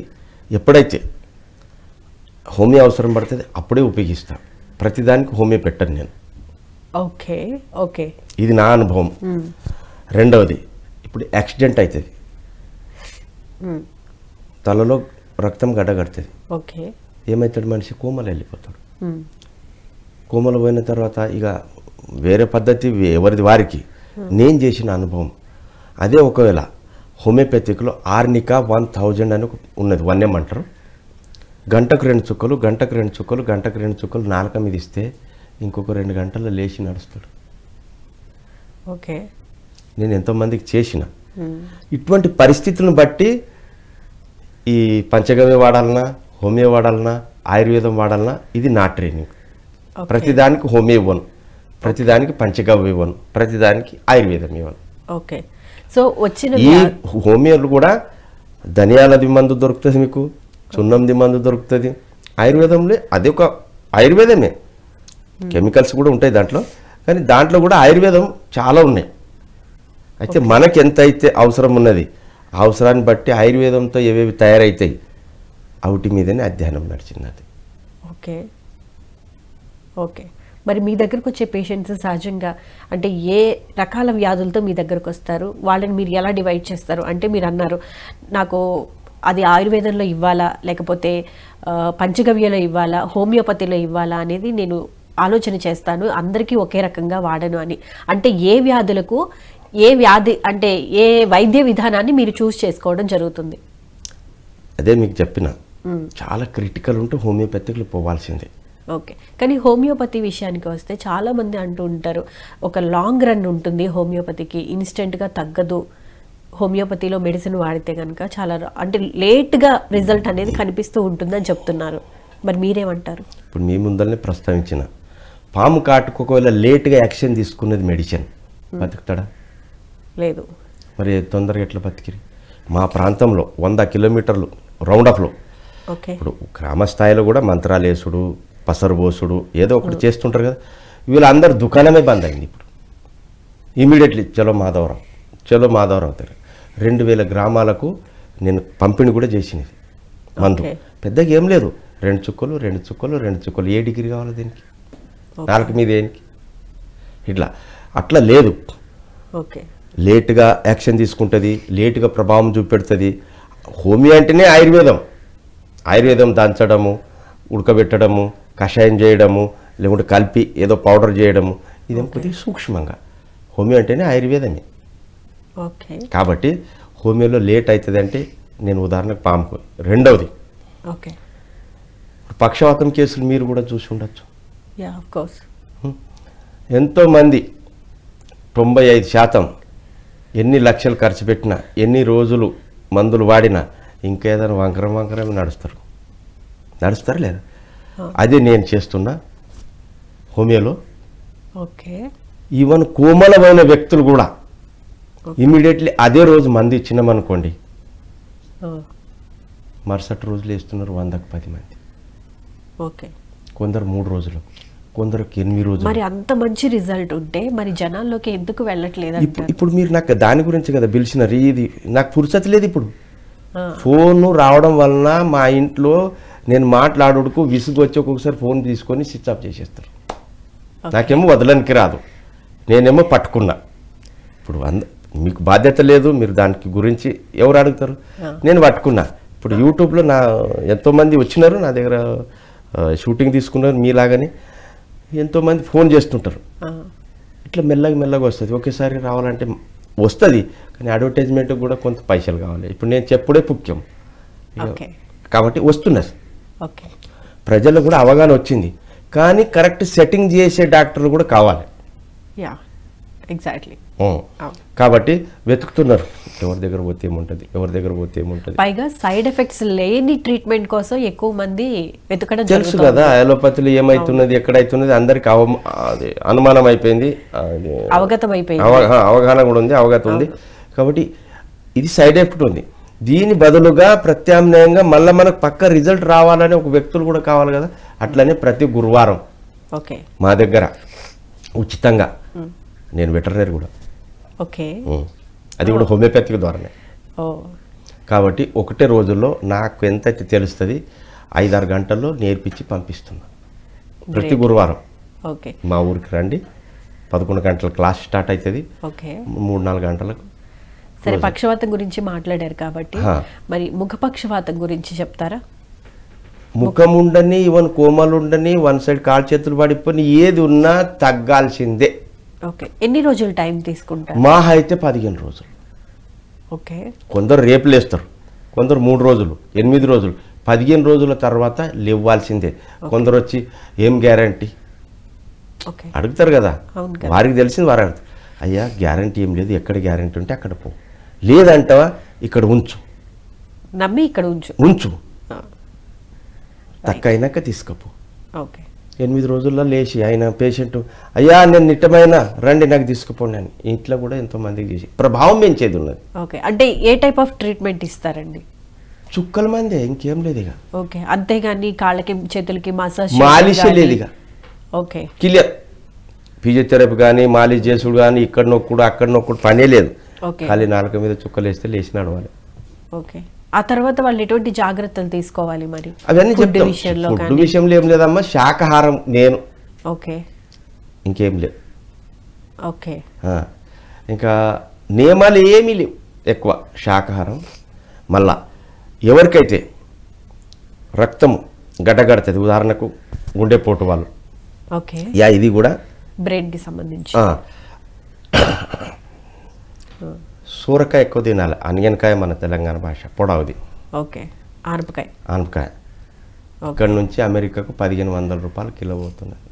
ఎప్పుడైతే హోమియో అవసరం పడుతుంది అప్పుడే ఉపయోగిస్తాను. ప్రతిదానికి హోమియో పెట్టను నేను. ఓకే. ఓకే. ఇది నా అనుభవం. రెండవది, ఇప్పుడు యాక్సిడెంట్ అవుతుంది, తలలో రక్తం గడ్డగడుతుంది. ఓకే. ఏమవుతాడు మనిషి? కోమలో వెళ్ళిపోతాడు. కోమలో పోయిన తర్వాత ఇక వేరే పద్ధతి ఎవరిది వారికి. నేను చేసిన అనుభవం అదే. ఒకవేళ హోమియోపతిక్లో ఆర్నికా 1000 అని ఉన్నది, 1M అంటారు. గంటకు 2 చుక్కలు, గంటకు 2 చుక్కలు, గంటకు 2 చుక్కలు నాలుక మీద ఇస్తే ఇంకొక 2 గంటల్లో లేచి నడుస్తాడు. ఓకే. నేను ఎంతోమందికి చేసిన. ఇటువంటి పరిస్థితులను బట్టి ఈ పంచగవ్య వాడాలన్నా, హోమియో వాడాలన్నా, ఆయుర్వేదం వాడాలన్నా ఇది నా ట్రైనింగ్. ప్రతిదానికి హోమియో ఇవ్వను, ప్రతిదానికి పంచగవ్య ఇవ్వను, ప్రతిదానికి ఆయుర్వేదం ఇవ్వను. ఓకే. సో వచ్చిన ఈ హోమియోలు కూడా ధనియాలది మందు దొరుకుతుంది, మీకు సున్నంది మందు దొరుకుతుంది. ఆయుర్వేదంలో అది ఒక ఆయుర్వేదమే, కెమికల్స్ కూడా ఉంటాయి దాంట్లో, కానీ దాంట్లో కూడా ఆయుర్వేదం చాలా ఉన్నాయి. అయితే మనకి ఎంత అయితే అవసరం ఉన్నది, అవసరాన్ని బట్టి ఆయుర్వేదంతో ఏవేవి తయారవుతాయి వాటి మీదనే అధ్యయనం నడిచింది అది. ఓకే. ఓకే. మరి మీ దగ్గరకు వచ్చే పేషెంట్స్ సహజంగా అంటే ఏ రకాల వ్యాధులతో మీ దగ్గరకు వస్తారు? వాళ్ళని మీరు ఎలా డివైడ్ చేస్తారు? అంటే మీరు అన్నారు నాకు అది ఆయుర్వేదంలో ఇవ్వాలా, లేకపోతే పంచగవ్యలో ఇవ్వాలా, హోమియోపతిలో ఇవ్వాలా అనేది నేను ఆలోచన చేస్తాను, అందరికీ ఒకే రకంగా వాడను అని. అంటే ఏ వ్యాధులకు ఏ వ్యాధి అంటే ఏ వైద్య విధానాన్ని మీరు చూస్ చేసుకోవడం జరుగుతుంది? అదే మీకు చెప్పిన, చాలా క్రిటికల్ ఉంటే హోమియోపతిక్లో పోవాల్సిందే. ఓకే. కానీ హోమియోపతి విషయానికి వస్తే చాలామంది అంటూ ఉంటారు ఒక లాంగ్ రన్ ఉంటుంది హోమియోపతికి, ఇన్స్టెంట్గా తగ్గదు, హోమియోపతిలో మెడిసిన్ వాడితే కనుక చాలా అంటే లేట్గా రిజల్ట్ అనేది కనిపిస్తూ ఉంటుందని చెప్తున్నారు. మరి మీరేమంటారు? ఇప్పుడు మీ ముందరనే ప్రస్తావించిన పాము కాటుకు ఒకవేళ లేట్గా యాక్షన్ తీసుకున్నది మెడిసిన్, బతుకుతాడా? లేదు. మరి తొందరగా ఎట్లా బతికిరి? మా ప్రాంతంలో 100 కిలోమీటర్లు రౌండప్లో, ఓకే, ఇప్పుడు గ్రామ స్థాయిలో కూడా మంత్రాలేసుడు, పసరుబోసుడు ఏదో ఒకటి చేస్తుంటారు కదా, వీళ్ళందరూ దుకాణమే బంద్ అయింది. ఇప్పుడు ఇమీడియట్లీ చలో మాధవరం అవుతారు. 2000 గ్రామాలకు నేను పంపిణీ కూడా చేసినది మందు. పెద్దగా ఏం లేదు, 2 చుక్కలు. ఏ డిగ్రీ కావాలి దీనికి? నాలుగు మీద ఏంటి? అట్లా లేదు. ఓకే. లేటుగా యాక్షన్ తీసుకుంటుంది, లేటుగా ప్రభావం చూపెడుతుంది. హోమియో అంటేనే ఆయుర్వేదం దంచడము, ఉడకబెట్టడము, కషాయం చేయడము, లేకుంటే కలిపి ఏదో పౌడర్ చేయడము, ఇదేం కొద్దిగా సూక్ష్మంగా. హోమియో అంటేనే ఆయుర్వేదమే. ఓకే. కాబట్టి హోమియోలో లేట్ అవుతుంది అంటే నేను ఉదాహరణకు పాముకు. రెండవది, ఓకే, పక్షవాతం కేసులు మీరు కూడా చూసి ఉండొచ్చు. Yeah, of course. ఎంతోమంది 95% ఎన్ని లక్షలు ఖర్చు పెట్టినా, ఎన్ని రోజులు మందులు వాడినా ఇంకేదైనా వంకరం నడుస్తారు లేదా? అదే నేను చేస్తున్నా హోమియోలో. ఓకే. ఈవెన్ కోమలమైన వ్యక్తులు కూడా ఇమీడియట్లీ అదే రోజు మందు ఇచ్చినామనుకోండి, మరుసటి రోజులు వేస్తున్నారు 100కు 10 మంది. ఓకే. కొందరు 3 రోజులు, కొందరికి 8 రోజులు. మరి అంత మంచి రిజల్ట్ ఉంటే మరి జనాల్లోకి ఎందుకు వెళ్ళట్లేదు? ఇప్పుడు మీరు నాకు దాని గురించి కదా పిలిచిన ఇది నాకు ఫుర్సత్ లేదు. ఇప్పుడు ఫోన్ రావడం వలన మా ఇంట్లో నేను మాట్లాడుకు విసుగు వచ్చి ఒక్కొక్కసారి ఫోన్ తీసుకొని స్విచ్ ఆఫ్ చేసేస్తారు. నాకేమో వదలనికి రాదు, నేనేమో పట్టుకున్నా. ఇప్పుడు మీకు బాధ్యత లేదు, మీరు దానికి గురించి ఎవరు అడుగుతారు? నేను పట్టుకున్నా. ఇప్పుడు యూట్యూబ్లో ఎంతోమంది వచ్చినారు నా దగ్గర షూటింగ్ తీసుకున్నారు, మీలాగానే ఎంతోమంది ఫోన్ చేస్తుంటారు. ఇట్లా మెల్లగా వస్తుంది. ఒకేసారి రావాలంటే వస్తుంది, కానీ అడ్వర్టైజ్మెంట్ కూడా కొంత పైసలు కావాలి. ఇప్పుడు నేను చెప్పుడే ముఖ్యం కాబట్టి వస్తున్నది. ప్రజలకు కూడా అవగాహన వచ్చింది, కానీ కరెక్ట్ సెట్టింగ్ చేసే డాక్టర్లు కూడా కావాలి. ఎగ్జాక్ట్లీ. కాబట్టి వెతుకుతున్నారు ఎవరి దగ్గర పోతే ఏముంటుంది, ఎవరి దగ్గర పోతే ఏముంటుంది. పైగా సైడ్ ఎఫెక్ట్స్ లేని ట్రీట్మెంట్ కోసం ఎక్కువ మంది వెతకడం తెలుసు కదా అలోపతిలో ఏమైతున్నది ఎక్కడైతున్నది అందరికి అనుమానం అయిపోయింది, అవగతం అయిపోయింది, అవగాహన కూడా ఉంది, అవగతం ఉంది. కాబట్టి ఇది సైడ్ ఎఫెక్ట్ ఉంది. దీని బదులుగా ప్రత్యామ్నాయంగా మళ్ళీ మనకు పక్క రిజల్ట్ రావాలని ఒక వ్యక్తులు కూడా కావాలి కదా. అట్లనే ప్రతి గురువారం మా దగ్గర ఉచితంగా, నేను వెటర్నరీ కూడా, అది కూడా హోమియోపతిక్ ద్వారానే. కాబట్టి ఒకటే రోజుల్లో నాకు ఎంతైతే తెలుస్తుంది 5-6 గంటల్లో నేర్పించి పంపిస్తున్నా ప్రతి గురువారం. మా ఊరికి రండి, 11 గంటల క్లాస్ స్టార్ట్ అవుతుంది, 3-4 గంటలకు. సరే, పక్షవాతం గురించి మాట్లాడారు కాబట్టి మరి ముఖ పక్షవాతం గురించి చెప్తారా? ముఖం ఉండని, ఈవెన్ కోమలు ఉండని, వన్ సైడ్ కాలు చేతులు పడిపోయి ఏది ఉన్నా తగ్గాల్సిందే. ఎన్ని రోజులు టైం తీసుకుంటారు? మా అయితే 15 రోజులు. కొందరు రేపులు వేస్తారు, కొందరు 3 రోజులు, 8 రోజులు, 15 రోజుల తర్వాత లేవాల్సిందే. కొందరు వచ్చి ఏం గ్యారంటీ అడుగుతారు కదా, వారికి తెలిసింది వారు అడుగుతారు. అయ్యా గ్యారంటీ ఏం లేదు, ఎక్కడ గ్యారంటీ ఉంటే అక్కడ పో, లేదంటవా ఇక్కడ ఉంచు, నమ్మి ఇక్కడ ఉంచు, తక్కువైనాక తీసుకపో. 8 రోజుల్లో లేచి ఆయన పేషెంట్ అయ్యా నేను నిట్టమైన రండి నాకు తీసుకుపోండి అని ఇంట్లో కూడా ఎంతో మందికి చేసి ప్రభావం పెంచేది ఉన్నది. అంటే ఏ టైప్ ఆఫ్ ట్రీట్మెంట్ ఇస్తారండి? చుక్కల మందే, ఇంకేం లేదు ఇక. అంతేగాని కాళ్ళకి చేతులకి మసాజ్ మాలిష్ లేదు ఇక. క్లియర్. ఫిజియోథెరపీ కానీ మాలిష్ చేసుడు కానీ ఇక్కడ నొక్కుడు అక్కడ నొక్కుడు పనే లేదు. ఖాళీ నాలుక మీద చుక్కలు వేస్తే లేచి నడవాలి. ఆ తర్వాత వాళ్ళు ఎటువంటి జాగ్రత్తలు తీసుకోవాలి మరి? అవన్నీ చెప్తాం. ఫుడ్ విషయంలో ఏం లేదమ్మా, శాకాహారం నేను, ఇంకేం లేదు. ఇంకా నియమాలు ఏమీ లేవు, ఎక్కువ శాకాహారం. మళ్ళా ఎవరికైతే రక్తం గడ్డగడుతుంది, ఉదాహరణకు గుండెపోటు వాళ్ళు, ఇది కూడా బ్రెయిన్ కి సంబంధించి సూరకాయ ఎక్కువ తినాలి. అనియన్కాయ మన తెలంగాణ భాష పొడవుది. ఆనపకాయ. ఇక్కడ నుంచి అమెరికాకు 1500 రూపాయలు కిలో పోతున్నది.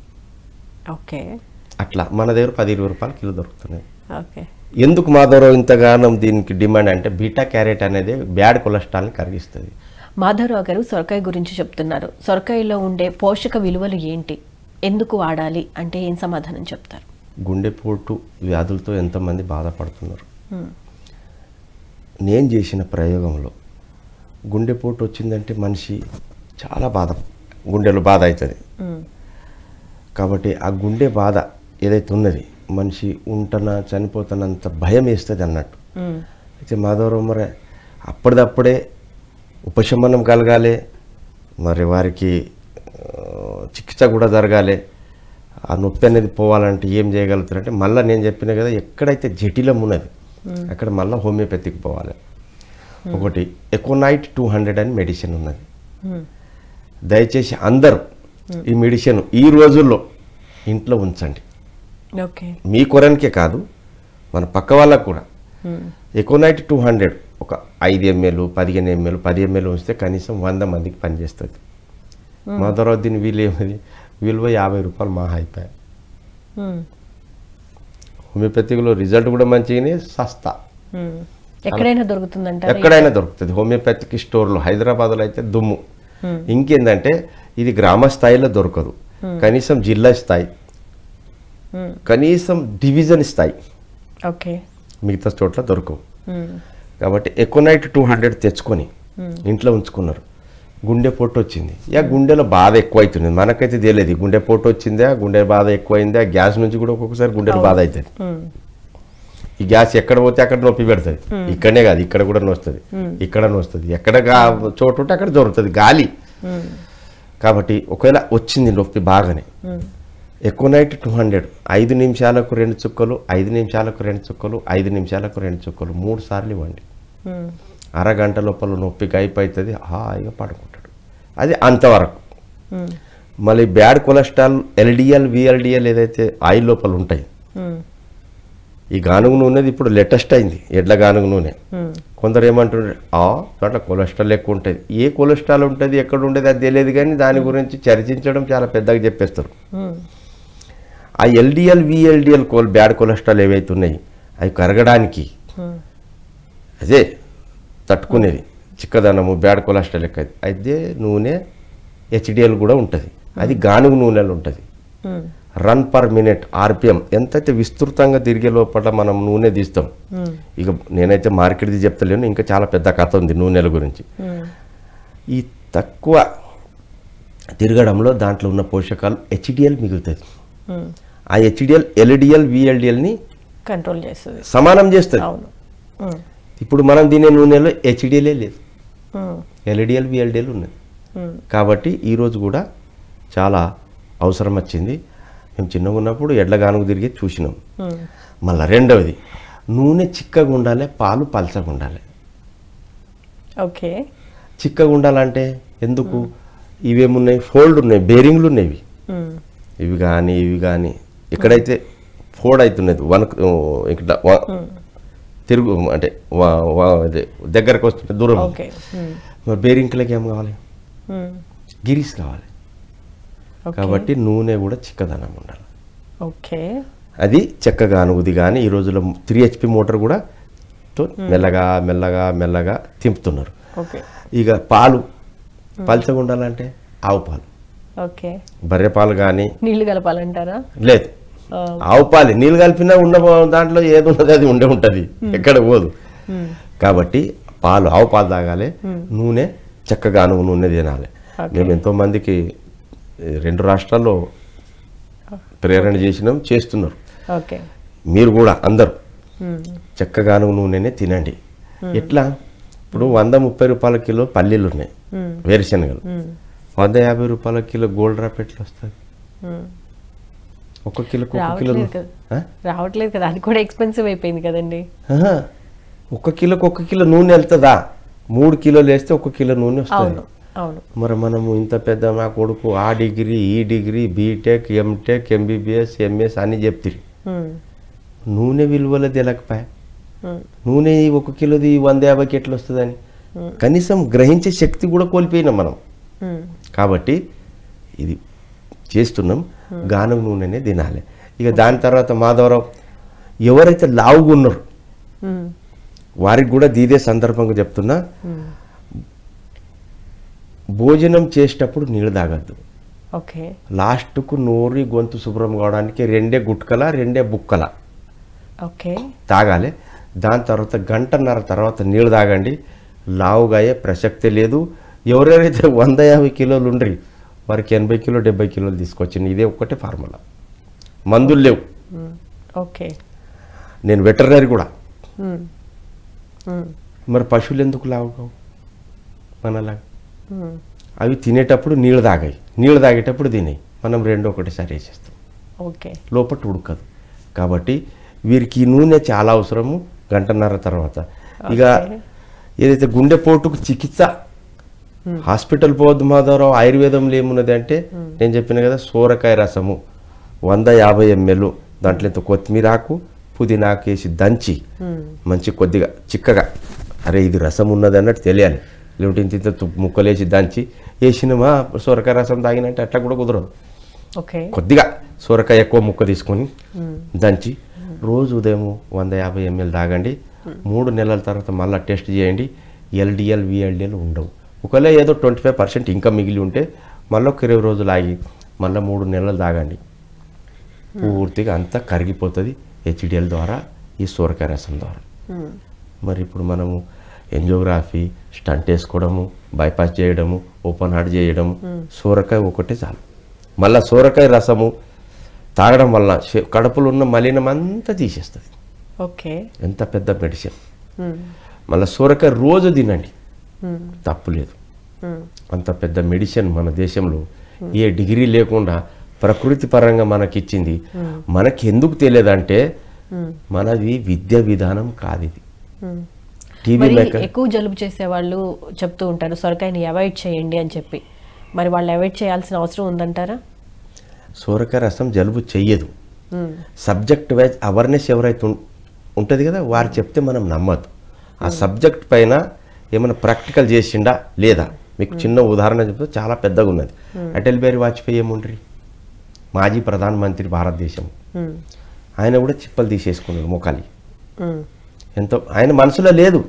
అట్లా మన దగ్గర 10-20 రూపాయలు కిలో దొరుకుతున్నాయి. ఎందుకు మాధవరావు ఇంతగానం దీనికి డిమాండ్ అంటే బీటా క్యారెట్ అనేది బ్యాడ్ కొలెస్ట్రాల్ని కరిగిస్తుంది. మాధవరావు గారు సొరకాయ గురించి చెప్తున్నారు. సొరకాయలో ఉండే పోషక విలువలు ఏంటి, ఎందుకు వాడాలి అంటే ఏం సమాధానం చెప్తారు? గుండెపోటు వ్యాధులతో ఎంతమంది బాధపడుతున్నారు. నేను చేసిన ప్రయోగంలో గుండెపోటు వచ్చిందంటే మనిషి చాలా గుండెలో బాధ అవుతుంది. కాబట్టి ఆ గుండె బాధ ఏదైతే ఉన్నది మనిషి ఉంటనా చనిపోతానంత భయం వేస్తుంది అన్నట్టు. అయితే మాధవరావు మరి అప్పటిదప్పుడే ఉపశమనం కలగాలి, మరి వారికి చికిత్స కూడా జరగాలి, ఆ నొప్పి అనేది పోవాలంటే ఏం చేయగలుగుతారంటే మళ్ళీ నేను చెప్పిన కదా ఎక్కడైతే జటిలం ఉన్నది అక్కడ మళ్ళీ హోమియోపతికి పోవాలి. ఒకటి ఎకోనైట్ 200 అని మెడిసిన్ ఉన్నది. దయచేసి అందరూ ఈ మెడిసిన్ ఈ రోజుల్లో ఇంట్లో ఉంచండి. మీ కొరనికే కాదు మన పక్క వాళ్ళకు కూడా. ఎకోనైట్ 200 ఒక 5 ml 15 ml 10 ml ఉంచితే కనీసం 100 మందికి పనిచేస్తుంది. మా తర్వాత దీని విలువ 50 రూపాయలు మా అయిపోయాయి. హోమియోపతిలో రిజల్ట్ కూడా మంచిగానే, సస్తా, ఎక్కడైనా దొరుకుతుందంట. ఎక్కడైనా దొరుకుతుంది హోమియోపతిక్ స్టోర్లో. హైదరాబాద్లో అయితే దుమ్ము. ఇంకేందంటే ఇది గ్రామ స్థాయిలో దొరకదు, కనీసం జిల్లా స్థాయి, కనీసం డివిజన్ స్థాయి, మిగతా చోట్ల దొరకవు. కాబట్టి ఎకోనైట్ 200 తెచ్చుకొని ఇంట్లో ఉంచుకున్నారు. గుండెపోటు వచ్చింది, గుండెలో బాధ ఎక్కువ అవుతుంది. మనకైతే తెలియదు గుండెపోటు వచ్చిందా, గుండె బాధ ఎక్కువైందా. గ్యాస్ నుంచి కూడా ఒక్కొక్కసారి గుండెలో బాధ అవుతుంది. ఈ గ్యాస్ ఎక్కడ పోతే అక్కడ నొప్పి పెడుతుంది. ఇక్కడనే కాదు, ఇక్కడ కూడా నొస్తుంది, ఇక్కడ నొస్తుంది, ఎక్కడ చోటు ఉంటే అక్కడ దొరుకుతుంది గాలి. కాబట్టి ఒకవేళ వచ్చింది నొప్పి బాగానే, ఎకోనైట్ 200 5 నిమిషాలకు 2 చుక్కలు, 5 నిమిషాలకు 2 చుక్కలు, 5 నిమిషాలకు 2 చుక్కలు 3 సార్లు ఇవ్వండి. అరగంట లోపల నొప్పి అయిపోతుంది, హాయిగా పడుకుంటాడు. అది అంతవరకు. మళ్ళీ బ్యాడ్ కొలెస్ట్రాల్ LDL VLDL ఏదైతే ఆయిల్ లోపల ఉంటాయి, ఈ గానుగ నూనెది ఇప్పుడు లేటెస్ట్ అయింది, ఎడ్ల గానుగ నూనె. కొందరు ఏమంటున్నారు దాంట్లో కొలెస్ట్రాల్ ఎక్కువ ఉంటుంది. ఏ కొలెస్ట్రాల్ ఉంటుంది ఎక్కడ ఉండేది అది తెలియదు, కానీ దాని గురించి చర్చించడం చాలా పెద్దగా చెప్పేస్తారు. ఆ ఎల్డిఎల్ విఎల్డిఎల్ బ్యాడ్ కొలెస్ట్రాల్ ఏవైతే ఉన్నాయి అవి కరగడానికి అదే తట్టుకునేది చిక్కదనము బ్యాడ్ కొలెస్ట్రాల్ ఎక్కువ అయితే నూనె హెచ్డిఎల్ కూడా ఉంటుంది, అది గానుగ నూనెలు ఉంటుంది. రన్ పర్ మినిట్ ఆర్పిఎం ఎంతైతే విస్తృతంగా తిరిగే లోపల మనం నూనె తీస్తాం. ఇక నేనైతే మార్కెట్ది చెప్తలేను, ఇంకా చాలా పెద్ద కథ ఉంది నూనెల గురించి. ఈ తక్కువ తిరగడంలో దాంట్లో ఉన్న పోషకాలు హెచ్డిఎల్ మిగులుతుంది. ఆ హెచ్డిఎల్ ఎల్డిఎల్ విఎల్డిఎల్ని కంట్రోల్ చేస్తుంది, సమానం చేస్తుంది. ఇప్పుడు మనం తినే నూనెలో హెచ్డిఎలే లేదు, ఎల్డిఎల్ విఎల్డిఎల్ ఉన్నది. కాబట్టి ఈరోజు కూడా చాలా అవసరం వచ్చింది. మేము చిన్నగా ఉన్నప్పుడు ఎడ్ల గానుగు తిరిగి చూసినాం. మళ్ళీ రెండవది నూనె చిక్కగా ఉండాలి, పాలు పలచగా ఉండాలి. ఓకే, చిక్కగా ఉండాలంటే ఎందుకు? ఇవేమున్నాయి, ఫోల్డ్ ఉన్నాయి, బేరింగ్లు ఉన్నాయి. ఇవి కానీ ఎక్కడైతే ఫోల్డ్ అవుతున్నది ఇక్కడ తిరుగు అంటే దగ్గరకు వస్తుంది దూరం, మరి బేరింగ్లకి ఏం కావాలి? గిరీస్ కావాలి. కాబట్టి నూనె కూడా చిక్కదనం ఉండాలి. ఓకే, అది చెక్క గానుగుది. కానీ ఈ రోజుల్లో 3 HP మోటార్ కూడా మెల్లగా మెల్లగా మెల్లగా తింపుతున్నారు. ఇక పాలు పల్చగా ఉండాలంటే ఆవు పాలు, బర్రె పాలు కానీ నీళ్లు కలపాలంటారా? లేదు, ఆవు పాలు నీళ్ళు కలిపినా ఉన్న దాంట్లో ఏది ఉన్నది అది ఉంటుంది, ఎక్కడ పోదు. కాబట్టి పాలు ఆవు పాలు తాగాలి, నూనె చెక్క గానుగు నూనె తినాలి. మేము ఎంతో మందికి 2 రాష్ట్రాల్లో ప్రేరణ చేస్తున్నారు. మీరు కూడా అందరూ చెక్క గానుగు నూనెనే తినండి. ఎట్లా? ఇప్పుడు 130 రూపాయల కిలో పల్లీలు ఉన్నాయి, వేరుశనగలు. 150 రూపాయల కిలో గోల్డ్ డ్రాప్ ఎట్లా వస్తుంది? ఒక కిలో రావట్లేదు కదా, అది కూడా ఎక్స్పెన్సివ్ అయిపోయింది కదండి. 1 కిలోకి 1 కిలో నూనె వెళ్తుందా? 3 కిలోలు వేస్తే 1 కిలో నూనె వస్తుంది. మరి మనము ఇంత పెద్ద నా కొడుకు ఆ డిగ్రీ ఈ degree B Tech M Tech MBBS MS అని చెప్తిరి, నూనె విలువలు తెలకపోయా. నూనె 1 కిలోది 150కి ఎట్లా వస్తుందని కనీసం గ్రహించే శక్తి కూడా కోల్పోయినాం మనం. కాబట్టి ఇది చేస్తున్నాం, గానుగ నూనెనే తినాలి. ఇక దాని తర్వాత మాధవరావు ఎవరైతే లావుగా ఉన్నారు వారికి కూడా దీదే సందర్భంగా చెప్తున్నా, భోజనం చేసేటప్పుడు నీళ్ళు తాగద్దు. లాస్ట్కు నోరు గొంతు శుభ్రం కావడానికి 2 గుట్కల 2 బుక్కల తాగాలి. దాని తర్వాత 1.5 గంట తర్వాత నీళ్ళు తాగండి. లావుగా అయ్యే ప్రసక్తే లేదు. ఎవరెవరైతే 150 కిలోలు ఉండ్రి వారికి 80 కిలో 70 కిలోలు తీసుకొచ్చింది. ఇదే ఒక్కటే ఫార్ములా, మందులు లేవు. నేను వెటర్నరీ కూడా. మరి పశువులు ఎందుకు లావుగావు మనలాగా? అవి తినేటప్పుడు నీళ్ళు తాగాయి, నీళ్ళు తాగేటప్పుడు తినాయి. మనం 2 ఒకటేసారి వేసేస్తాం, లోపల ఉడకదు. కాబట్టి వీరికి ఈ నూనె చాలా అవసరము. 1.5 గంట తర్వాత ఇక ఏదైతే గుండెపోటుకు చికిత్స హాస్పిటల్ పోవద్దు మాధవరావు. ఆయుర్వేదంలో ఏమున్నది అంటే నేను చెప్పిన కదా, సోరకాయ రసము 150 ml, దాంట్లో ఇంత కొత్తిమీర ఆకు పుదీనాకు వేసి దంచి మంచి కొద్దిగా చిక్కగా, అరే ఇది రసం ఉన్నది అన్నట్టు తెలియాలి. లేకుంటే ఇంత ముక్కలు వేసి దంచి వేసినమా సోరకాయ రసం తాగినంటే అట్లా కూడా కుదరదు. కొద్దిగా సోరకాయ ఎక్కువ ముక్క తీసుకొని దంచి రోజు ఉదయం 150 ml తాగండి. 3 నెలల తర్వాత మళ్ళీ టెస్ట్ చేయండి, ఎల్డిఎల్ విఎల్డిఎల్ ఉండవు. ఒకవేళ ఏదో 25% ఇంకా మిగిలి ఉంటే మళ్ళీ ఒక 20 రోజులు ఆగి మళ్ళీ 3 నెలలు తాగండి. పూర్తిగా అంతా కరిగిపోతుంది హెచ్డిఎల్ ద్వారా, ఈ సోరకాయ రసం ద్వారా. మరి ఇప్పుడు మనము ఎంజియోగ్రఫీ, స్టంట్ వేసుకోవడము, బైపాస్ చేయడము, ఓపెన్ హార్ట్ చేయడము, సోరకాయ ఒకటే చాలు. మళ్ళీ సోరకాయ రసము తాగడం వల్ల కడుపులో ఉన్న మలినం అంతా తీసేస్తుంది. ఎంత పెద్ద మెడిసిన్. మళ్ళీ సోరకాయ రోజు తినండి, తప్పులేదు. అంత పెద్ద మెడిసిన్ మన దేశంలో ఏ డిగ్రీ లేకుండా ప్రకృతి పరంగా మనకిచ్చింది. మనకి ఎందుకు తెలియదంటే మనది విద్యా విధానం కాదు. ఇది ఎక్కువ జలుబు చేసే వాళ్ళు చెప్తూ ఉంటారు సొరకాయని అవాయిడ్ చేయండి అని చెప్పి, మరి వాళ్ళు అవాయిడ్ చేయాల్సిన అవసరం ఉందంటారా? సోరకాయ రసం జలుబు చెయ్యదు. సబ్జెక్ట్ వైజ్ అవేర్నెస్ ఎవరైతే ఉంటుంది కదా వారు చెప్తే మనం నమ్మద్దు. ఆ సబ్జెక్ట్ పైన ఏమైనా ప్రాక్టికల్ చేసిండా లేదా? మీకు చిన్న ఉదాహరణ చెప్తే చాలా పెద్దగా ఉన్నది. అటల్ బిహారీ వాజ్పేయి ఏముండ్రి మాజీ ప్రధానమంత్రి భారతదేశం, ఆయన కూడా చిప్పలు తీసేసుకున్నాడు మొక్కలి. ఎంతో ఆయన మనసులో లేదు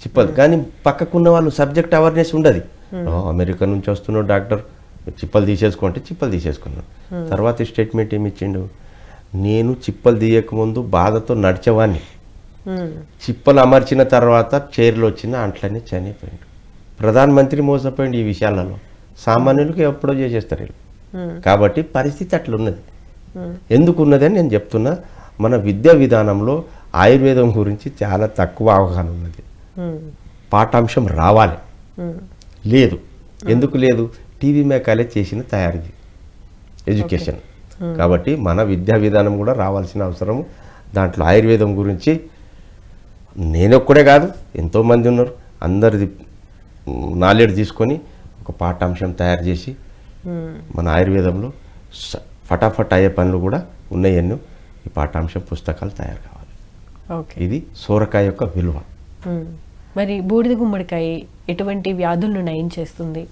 చిప్పలు, కానీ పక్కకున్న వాళ్ళు సబ్జెక్ట్ అవేర్నెస్ ఉండదు. అమెరికా నుంచి వస్తున్నాడు డాక్టర్, చిప్పలు తీసేసుకుంటే చిప్పలు తీసేసుకున్నాడు. తర్వాత స్టేట్మెంట్ ఏమి ఇచ్చిండు, నేను చిప్పలు తీయకముందు బాధతో నడిచేవాడిని, చిప్పలు అమర్చిన తర్వాత చైర్లో వచ్చిన అంట్లనే చనిపోయిండు. ప్రధానమంత్రి మోసపోయింది ఈ విషయాలలో, సామాన్యులకు ఎప్పుడో చేసేస్తారు వీళ్ళు. కాబట్టి పరిస్థితి అట్లున్నది. ఎందుకు ఉన్నదని నేను చెప్తున్నా, మన విద్యా విధానంలో ఆయుర్వేదం గురించి చాలా తక్కువ అవగాహన ఉన్నది. పాఠాంశం రావాలి, లేదు. ఎందుకు లేదు? టీవీ మేకాలే చేసిన తయారీది ఎడ్యుకేషన్. కాబట్టి మన విద్యా విధానం కూడా రావాల్సిన అవసరం. దాంట్లో ఆయుర్వేదం గురించి నేనొక్కడే కాదు, ఎంతోమంది ఉన్నారు, అందరిది నాలెడ్జ్ తీసుకొని ఒక పాఠాంశం తయారు చేసి మన ఆయుర్వేదంలో ఫటాఫట్ అయ్యే పనులు కూడా ఉన్నాయన్నో ఈ పాఠాంశం పుస్తకాలు తయారు కావాలి. ఇది సోరకాయ యొక్క విలువ. మరి బూడిద గుమ్మడికాయ ఎటువంటి వ్యాధులను నయం చేస్తుంది?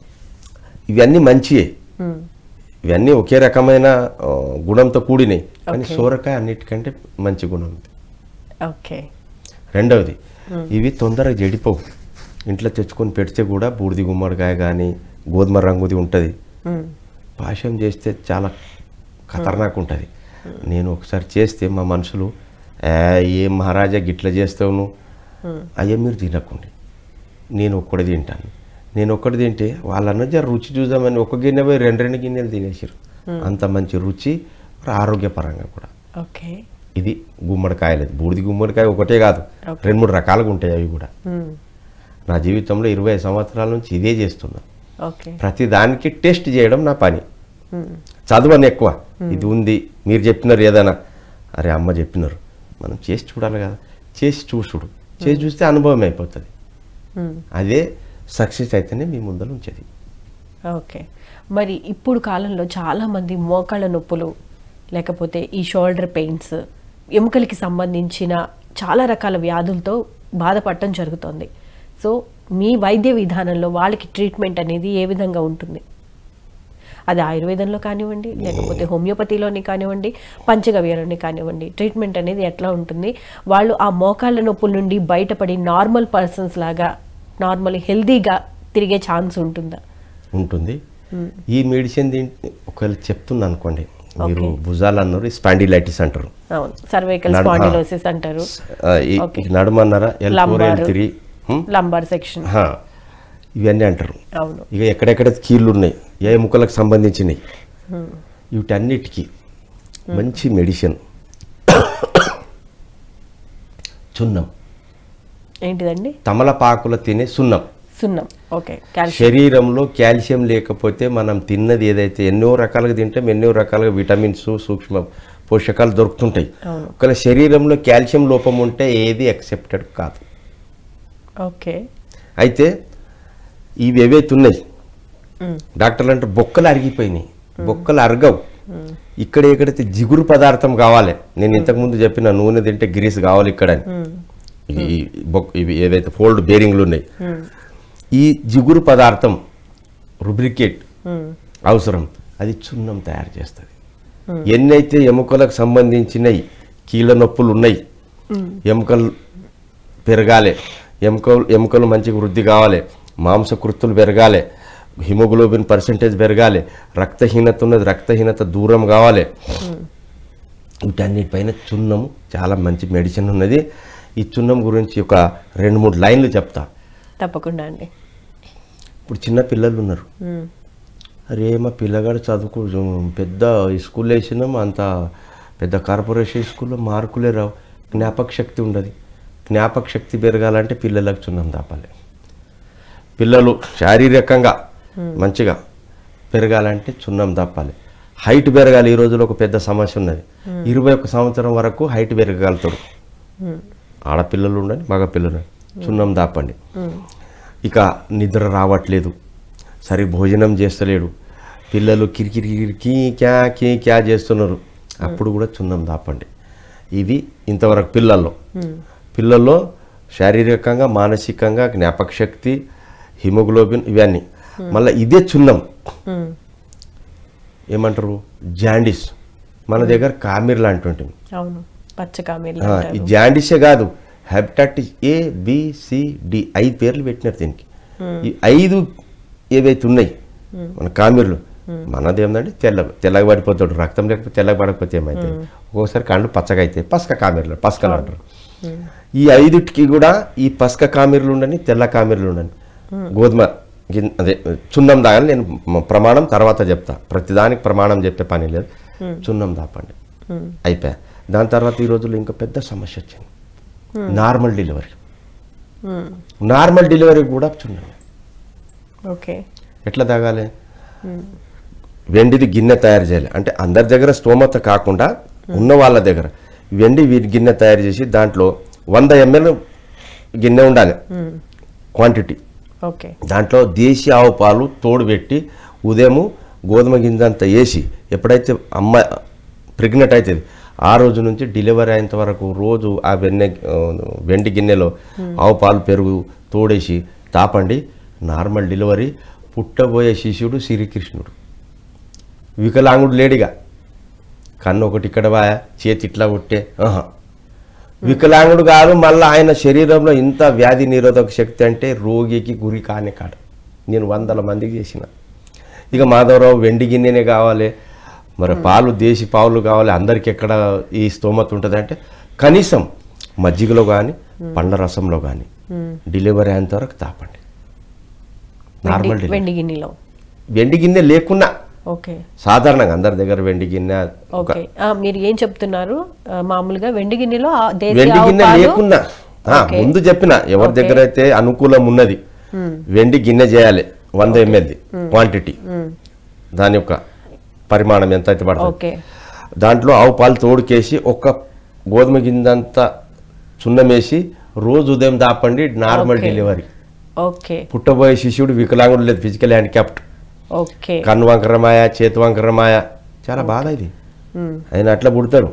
ఇవన్నీ మంచియే, ఇవన్నీ ఒకే రకమైన గుణంతో కూడినాయి, కానీ సోరకాయ అన్నిటికంటే మంచి గుణం ఉంది. ఓకే. రెండవది, ఇవి తొందరగా జడిపోవు. ఇంట్లో తెచ్చుకొని పెడితే కూడా బూడిది గుమ్మడికాయ కానీ గోధుమ రంగుది ఉంటుంది, పాశం చేస్తే చాలా ఖతర్నాక్ ఉంటుంది. నేను ఒకసారి చేస్తే మా మనుషులు, ఏం మహారాజా గిట్ల చేస్తావు, అయ్యా మీరు తినకండి, నేను ఒక్కడే తింటాను. నేను ఒక్కటి తింటే వాళ్ళన్న జర రుచి చూద్దామని ఒక గిన్నె పోయి రెండు గిన్నెలు తినేసారు. అంత మంచి రుచి, ఆరోగ్యపరంగా కూడా. ఓకే. ఇది గుమ్మడికాయలేదు. బూడిది గుమ్మడికాయ ఒకటే కాదు, 2-3 రకాలుగా ఉంటాయి అవి కూడా. నా జీవితంలో 20 సంవత్సరాల నుంచి ఇదే చేస్తున్నా. ప్రతి దానికి టెస్ట్ చేయడం నా పని. చదువని ఎక్కువ, ఇది ఉంది మీరు చెప్పినారు ఏదైనా, అరే అమ్మ చెప్పినారు, మనం చేసి చూడాలి కదా, చేసి చూసుడు, చేసి చూస్తే అనుభవం అయిపోతుంది. అదే సక్సెస్ అయితేనే మీ ముందర ఉంచేది. ఓకే. మరి ఇప్పుడు కాలంలో చాలామంది మోకాళ్ళ నొప్పులు, లేకపోతే ఈ షోల్డర్ పెయిన్స్, ఎముకలకి సంబంధించిన చాలా రకాల వ్యాధులతో బాధపడటం జరుగుతుంది. సో మీ వైద్య విధానంలో వాళ్ళకి ట్రీట్మెంట్ అనేది ఏ విధంగా ఉంటుంది? అది ఆయుర్వేదంలో కానివ్వండి, లేకపోతే హోమియోపతిలోని కానివ్వండి, పంచగవ్యలోని కానివ్వండి, ట్రీట్మెంట్ అనేది ఎట్లా ఉంటుంది? వాళ్ళు ఆ మోకాళ్ళ నొప్పుల నుండి బయటపడి నార్మల్ పర్సన్స్ లాగా నార్మల్ హెల్దీగా తిరిగే ఛాన్స్ ఉంటుందా? ఉంటుంది. ఈ మెడిసిన్ ఒకవేళ చెప్తున్నా అనుకోండి, మీరు భుజాలు అన్నారు, స్పాండిలైటిస్ అంటారు, సర్వైకల్ స్పాండిలోసిస్ అంటారు, నడుమన్నారా, L4 లంబార్ సెక్షన్, ఇవన్నీ అంటారు. ఇక ఎక్కడెక్కడ కీళ్ళు ఉన్నాయి, ఏ ఎముకలకు సంబంధించినవి, వీటన్నిటికీ మంచి మెడిసిన్ సున్నం. ఏంటిదండి? తమలపాకుల తినే సున్నం. సున్నం. ఓకే. శరీరంలో కాల్షియం లేకపోతే మనం తిన్నది ఏదైతే ఎన్నో రకాలుగా తింటాం, ఎన్నో రకాలుగా విటమిన్స్, సూక్ష్మ పోషకాలు దొరుకుతుంటాయి. ఒకవేళ శరీరంలో కాల్షియం లోపం ఉంటే ఏది యాక్సెప్టెడ్ కాదు. ఓకే. అయితే ఇవి ఏవైతే ఉన్నాయి, డాక్టర్లు అంటే బొక్కలు అరిగిపోయినాయి, బొక్కలు అరగవు. ఇక్కడ ఎక్కడైతే జిగురు పదార్థం కావాలి, నేను ఇంతకుముందు చెప్పిన నూనె తింటే గ్రీస్ కావాలి ఇక్కడ, ఇవి ఏవైతే ఫోల్డ్ బేరింగ్లు ఉన్నాయి, ఈ జిగురు పదార్థం రుబ్రికేట్ అవసరం, అది చున్నం తయారు చేస్తుంది. ఎన్నైతే ఎముకలకు సంబంధించినవి కీళ్ళ నొప్పులు ఉన్నాయి, ఎముకలు పెరగాలి, ఎముకలు మంచిగా వృద్ధి కావాలి, మాంసకృత్తులు పెరగాలి, హిమోగ్లోబిన్ పర్సెంటేజ్ పెరగాలి, రక్తహీనత ఉన్నది, రక్తహీనత దూరం కావాలి, వీటన్నిటిపైన చున్నము చాలా మంచి మెడిసిన్ ఉన్నది. ఈ చున్నం గురించి ఒక 2-3 లైన్లు చెప్తా. తప్పకుండా అండి. ఇప్పుడు చిన్న పిల్లలు ఉన్నారు, అరే మా పిల్లగాడు చదువుకు పెద్ద స్కూల్లో వేసినాం, అంత పెద్ద కార్పొరేషన్ స్కూల్లో మార్కులే రావు, జ్ఞాపక శక్తి ఉండదు. జ్ఞాపక శక్తి పెరగాలంటే పిల్లలకు చున్నం తాపాలి. పిల్లలు శారీరకంగా మంచిగా పెరగాలంటే చున్నం తప్పాలి. హైట్ పెరగాలి. ఈ రోజులో ఒక పెద్ద సమస్య ఉన్నది, 21 సంవత్సరం వరకు హైట్ పెరగలుగుతాడు. ఆడపిల్లలు ఉండండి, మగపిల్లలు, చున్నం దాపండి. ఇక నిద్ర రావట్లేదు, సరి భోజనం చేస్తలేడు, పిల్లలు కిరికిరికి క్యా చేస్తున్నారు, అప్పుడు కూడా చున్నం దాపండి. ఇది ఇంతవరకు పిల్లల్లో శారీరకంగా, మానసికంగా, జ్ఞాపక శక్తి, హిమోగ్లోబిన్, ఇవన్నీ. మళ్ళీ ఇదే చున్నం ఏమంటారు జాండీస్, మన దగ్గర కామిర్ లాంటి ఉంటుంది. అవును, పచ్చ కామెర్లు ఈ అంటారు. జాండీసే కాదు, hepatitis A, B, C, D 5 పేర్లు పెట్టినారు దీనికి. ఈ 5 ఏవైతే ఉన్నాయి మన కామిర్లు, మనది ఏంటంటే తెల్లగా పడిపోతాడు, రక్తం లేకపోతే తెల్లగా పడకపోతే ఏమైతే, ఒక్కొక్కసారి కళ్ళు పచ్చగా అయితే పసక కామిర్లు, పసకలు అంటారు. ఈ 5టికి కూడా ఈ పసక కామిర్లు ఉండని, తెల్ల కామిర్లు ఉండని, గోధుమ అదే చున్నం దాగాలి. నేను ప్రమాణం తర్వాత చెప్తా, ప్రతిదానికి ప్రమాణం చెప్పే పని లేదు. చున్నం దాపండి అయిపోయా. దాని తర్వాత ఈ రోజుల్లో ఇంకా పెద్ద సమస్య వచ్చింది, నార్మల్ డెలివరీ. నార్మల్ డెలివరీ కూడా చున్నం. ఓకే, ఎట్లా తాగాలి? వెండిది గిన్నె తయారు చేయాలి. అంటే అందరి దగ్గర స్తోమత కాకుండా ఉన్న వాళ్ళ దగ్గర వెండి గిన్నె తయారు చేసి దాంట్లో 100 ml గిన్నె ఉండాలి క్వాంటిటీ. ఓకే, దాంట్లో దేశీ ఆవు పాలు తోడు పెట్టి ఉదయము గోధుమ గింజ అంతా వేసి, ఎప్పుడైతే అమ్మాయి ప్రెగ్నెంట్ అవుతుంది ఆ రోజు నుంచి డెలివరీ అయ్యేంత వరకు రోజు ఆ వెండి గిన్నెలో ఆవు పాలు పెరుగు తోడేసి తాపండి. Normal delivery. పుట్టబోయే శిశువుడు శ్రీకృష్ణుడు, వికలాంగుడు లేడిగా, కన్ను ఒకటి ఇక్కడ బాయా, చేతి ఇట్లా కొట్టే, వికలాంగుడు కాదు. మళ్ళీ ఆయన శరీరంలో ఇంత వ్యాధి నిరోధక శక్తి అంటే రోగికి గురి కానే కాదు. నేను 100 మందికి చేసిన. ఇక మాధవరావు వెండి గిన్నెనే కావాలి, మరి పాలు దేశీ పాలు కావాలి, అందరికి ఎక్కడ ఈ స్తోమత ఉంటుంది అంటే కనీసం మజ్జిగలో కానీ పండ్ల రసంలో కానీ డెలివరీ అయ్యేంత వరకు తాపండి. నార్మల్ వెండి గిన్నెలో వెండి గిన్నె లేకున్నా, ఓకే, సాధారణంగా అందరి దగ్గర వెండి గిన్నె. ఓకే, మీరు ఏం చెప్తున్నారు? మామూలుగా వెండి గిన్నెలో వెండి గిన్నె లేకున్నా ముందు చెప్పిన ఎవరి దగ్గర అయితే అనుకూలం ఉన్నది వెండి గిన్నె చేయాలి. 100 ml క్వాంటిటీ, దాని యొక్క పరిమాణం ఎంత అయితే పడుతుంది, దాంట్లో ఆవు పాలు తోడుకేసి ఒక్క గోధుమ గింజంతా చున్నమేసి రోజు ఉదయం దాపండి. Normal delivery. ఓకే, పుట్టబోయే శిశువుడు వికలాంగుడు లేదు, ఫిజికల్ హ్యాండిక్యాప్డ్, ఓకే, కన్ను వంకరమాయ, చేతి వంకరమాయ, చాలా బాధ ఇది. ఆయన అట్లా పుడతాడు,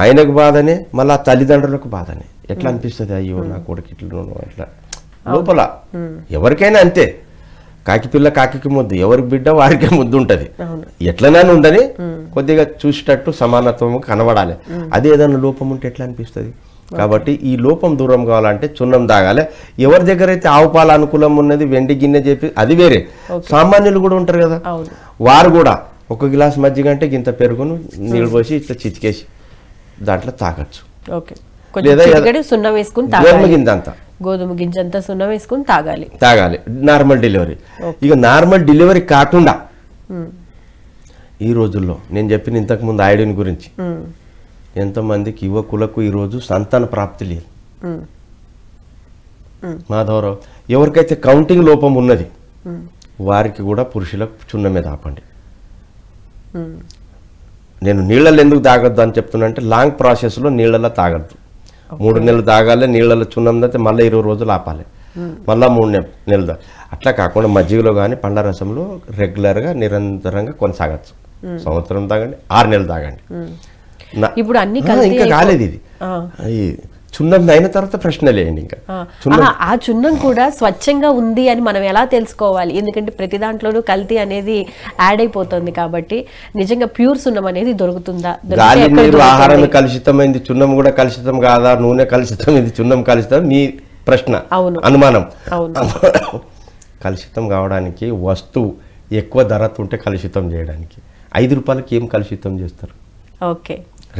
ఆయనకు బాధనే, మళ్ళీ ఆ తల్లిదండ్రులకు బాధనే. ఎట్లా అనిపిస్తుంది, అయ్యో నా కొడుకు ఇట్లా అట్లా లోపల. ఎవరికైనా అంతే, కాకి పిల్ల కాకి ముద్దు, ఎవరి బిడ్డ వారికే ముద్దు ఉంటుంది. ఎట్లనైనా ఉండని కొద్దిగా చూసేటట్టు సమానత్వం కనబడాలి. అదే ఏదైనా లోపం ఉంటే ఎట్లా అనిపిస్తుంది? కాబట్టి ఈ లోపం దూరం కావాలంటే చున్నం తాగాలి. ఎవరి దగ్గర అయితే ఆవు పాలు అనుకూలం ఉన్నది వెండి గిన్నె చెప్పి అది వేరే. సామాన్యులు కూడా ఉంటారు కదా, వారు కూడా 1 గ్లాస్ మజ్జిగ అంటే ఇంత పెరుగును నీళ్ళు పోసి ఇట్లా చితికేసి దాంట్లో తాగొచ్చు. లేదా సున్నం వేసుకుని గోధుమ గింజ అంతా, గోధుమ గింజ అంతా సున్నం వేసుకుని తాగాలి నార్మల్ డెలివరీ. ఇక నార్మల్ డెలివరీ కాకుండా ఈ రోజుల్లో నేను చెప్పిన ఇంతకుముందు ఐడిన్ గురించి, ఎంతమందికి యువకులకు ఈరోజు సంతాన ప్రాప్తి లేదు. మాధవరావు, ఎవరికైతే కౌంటింగ్ లోపం ఉన్నది వారికి కూడా పురుషులకు చున్నమే తాపండి. నేను నీళ్ళలో ఎందుకు తాగొద్దు అని చెప్తున్నా అంటే లాంగ్ ప్రాసెస్లో నీళ్ళలో తాగద్దు. 3 నెలలు తాగాలి, నీళ్ళలో చున్నం తాగితే మళ్ళీ 20 రోజులు ఆపాలి, మళ్ళీ 3 నెలలు. అట్లా కాకుండా మజ్జిగలో కానీ పండ్ల రసంలో రెగ్యులర్గా నిరంతరంగా కొనసాగచ్చు. సంవత్సరం తాగండి, 6 నెలలు తాగండి. ఇప్పుడు అన్ని ఇంకా కాలేదు ఇది. చున్నం అయిన తర్వాత ప్రశ్న లేండి. ఇంకా ఆ చున్నం కూడా స్వచ్ఛంగా ఉంది అని మనం ఎలా తెలుసుకోవాలి? ఎందుకంటే ప్రతి దాంట్లోనూ కల్తీ అనేది యాడ్ అయిపోతుంది కాబట్టి నిజంగా ప్యూర్ సున్నం అనేది దొరుకుతుందా? గాలి నీరు ఆహారం కలుషితమైంది, చున్నం కూడా కలుషితం కాదా? నూనె కలుషితం, ఇది చున్నం కలుషితం? మీ ప్రశ్న, అనుమానం. కలుషితం కావడానికి వస్తువు ఎక్కువ ధరతో ఉంటే కలుషితం చేయడానికి 5 రూపాయలకి ఏం కలుషితం చేస్తారు?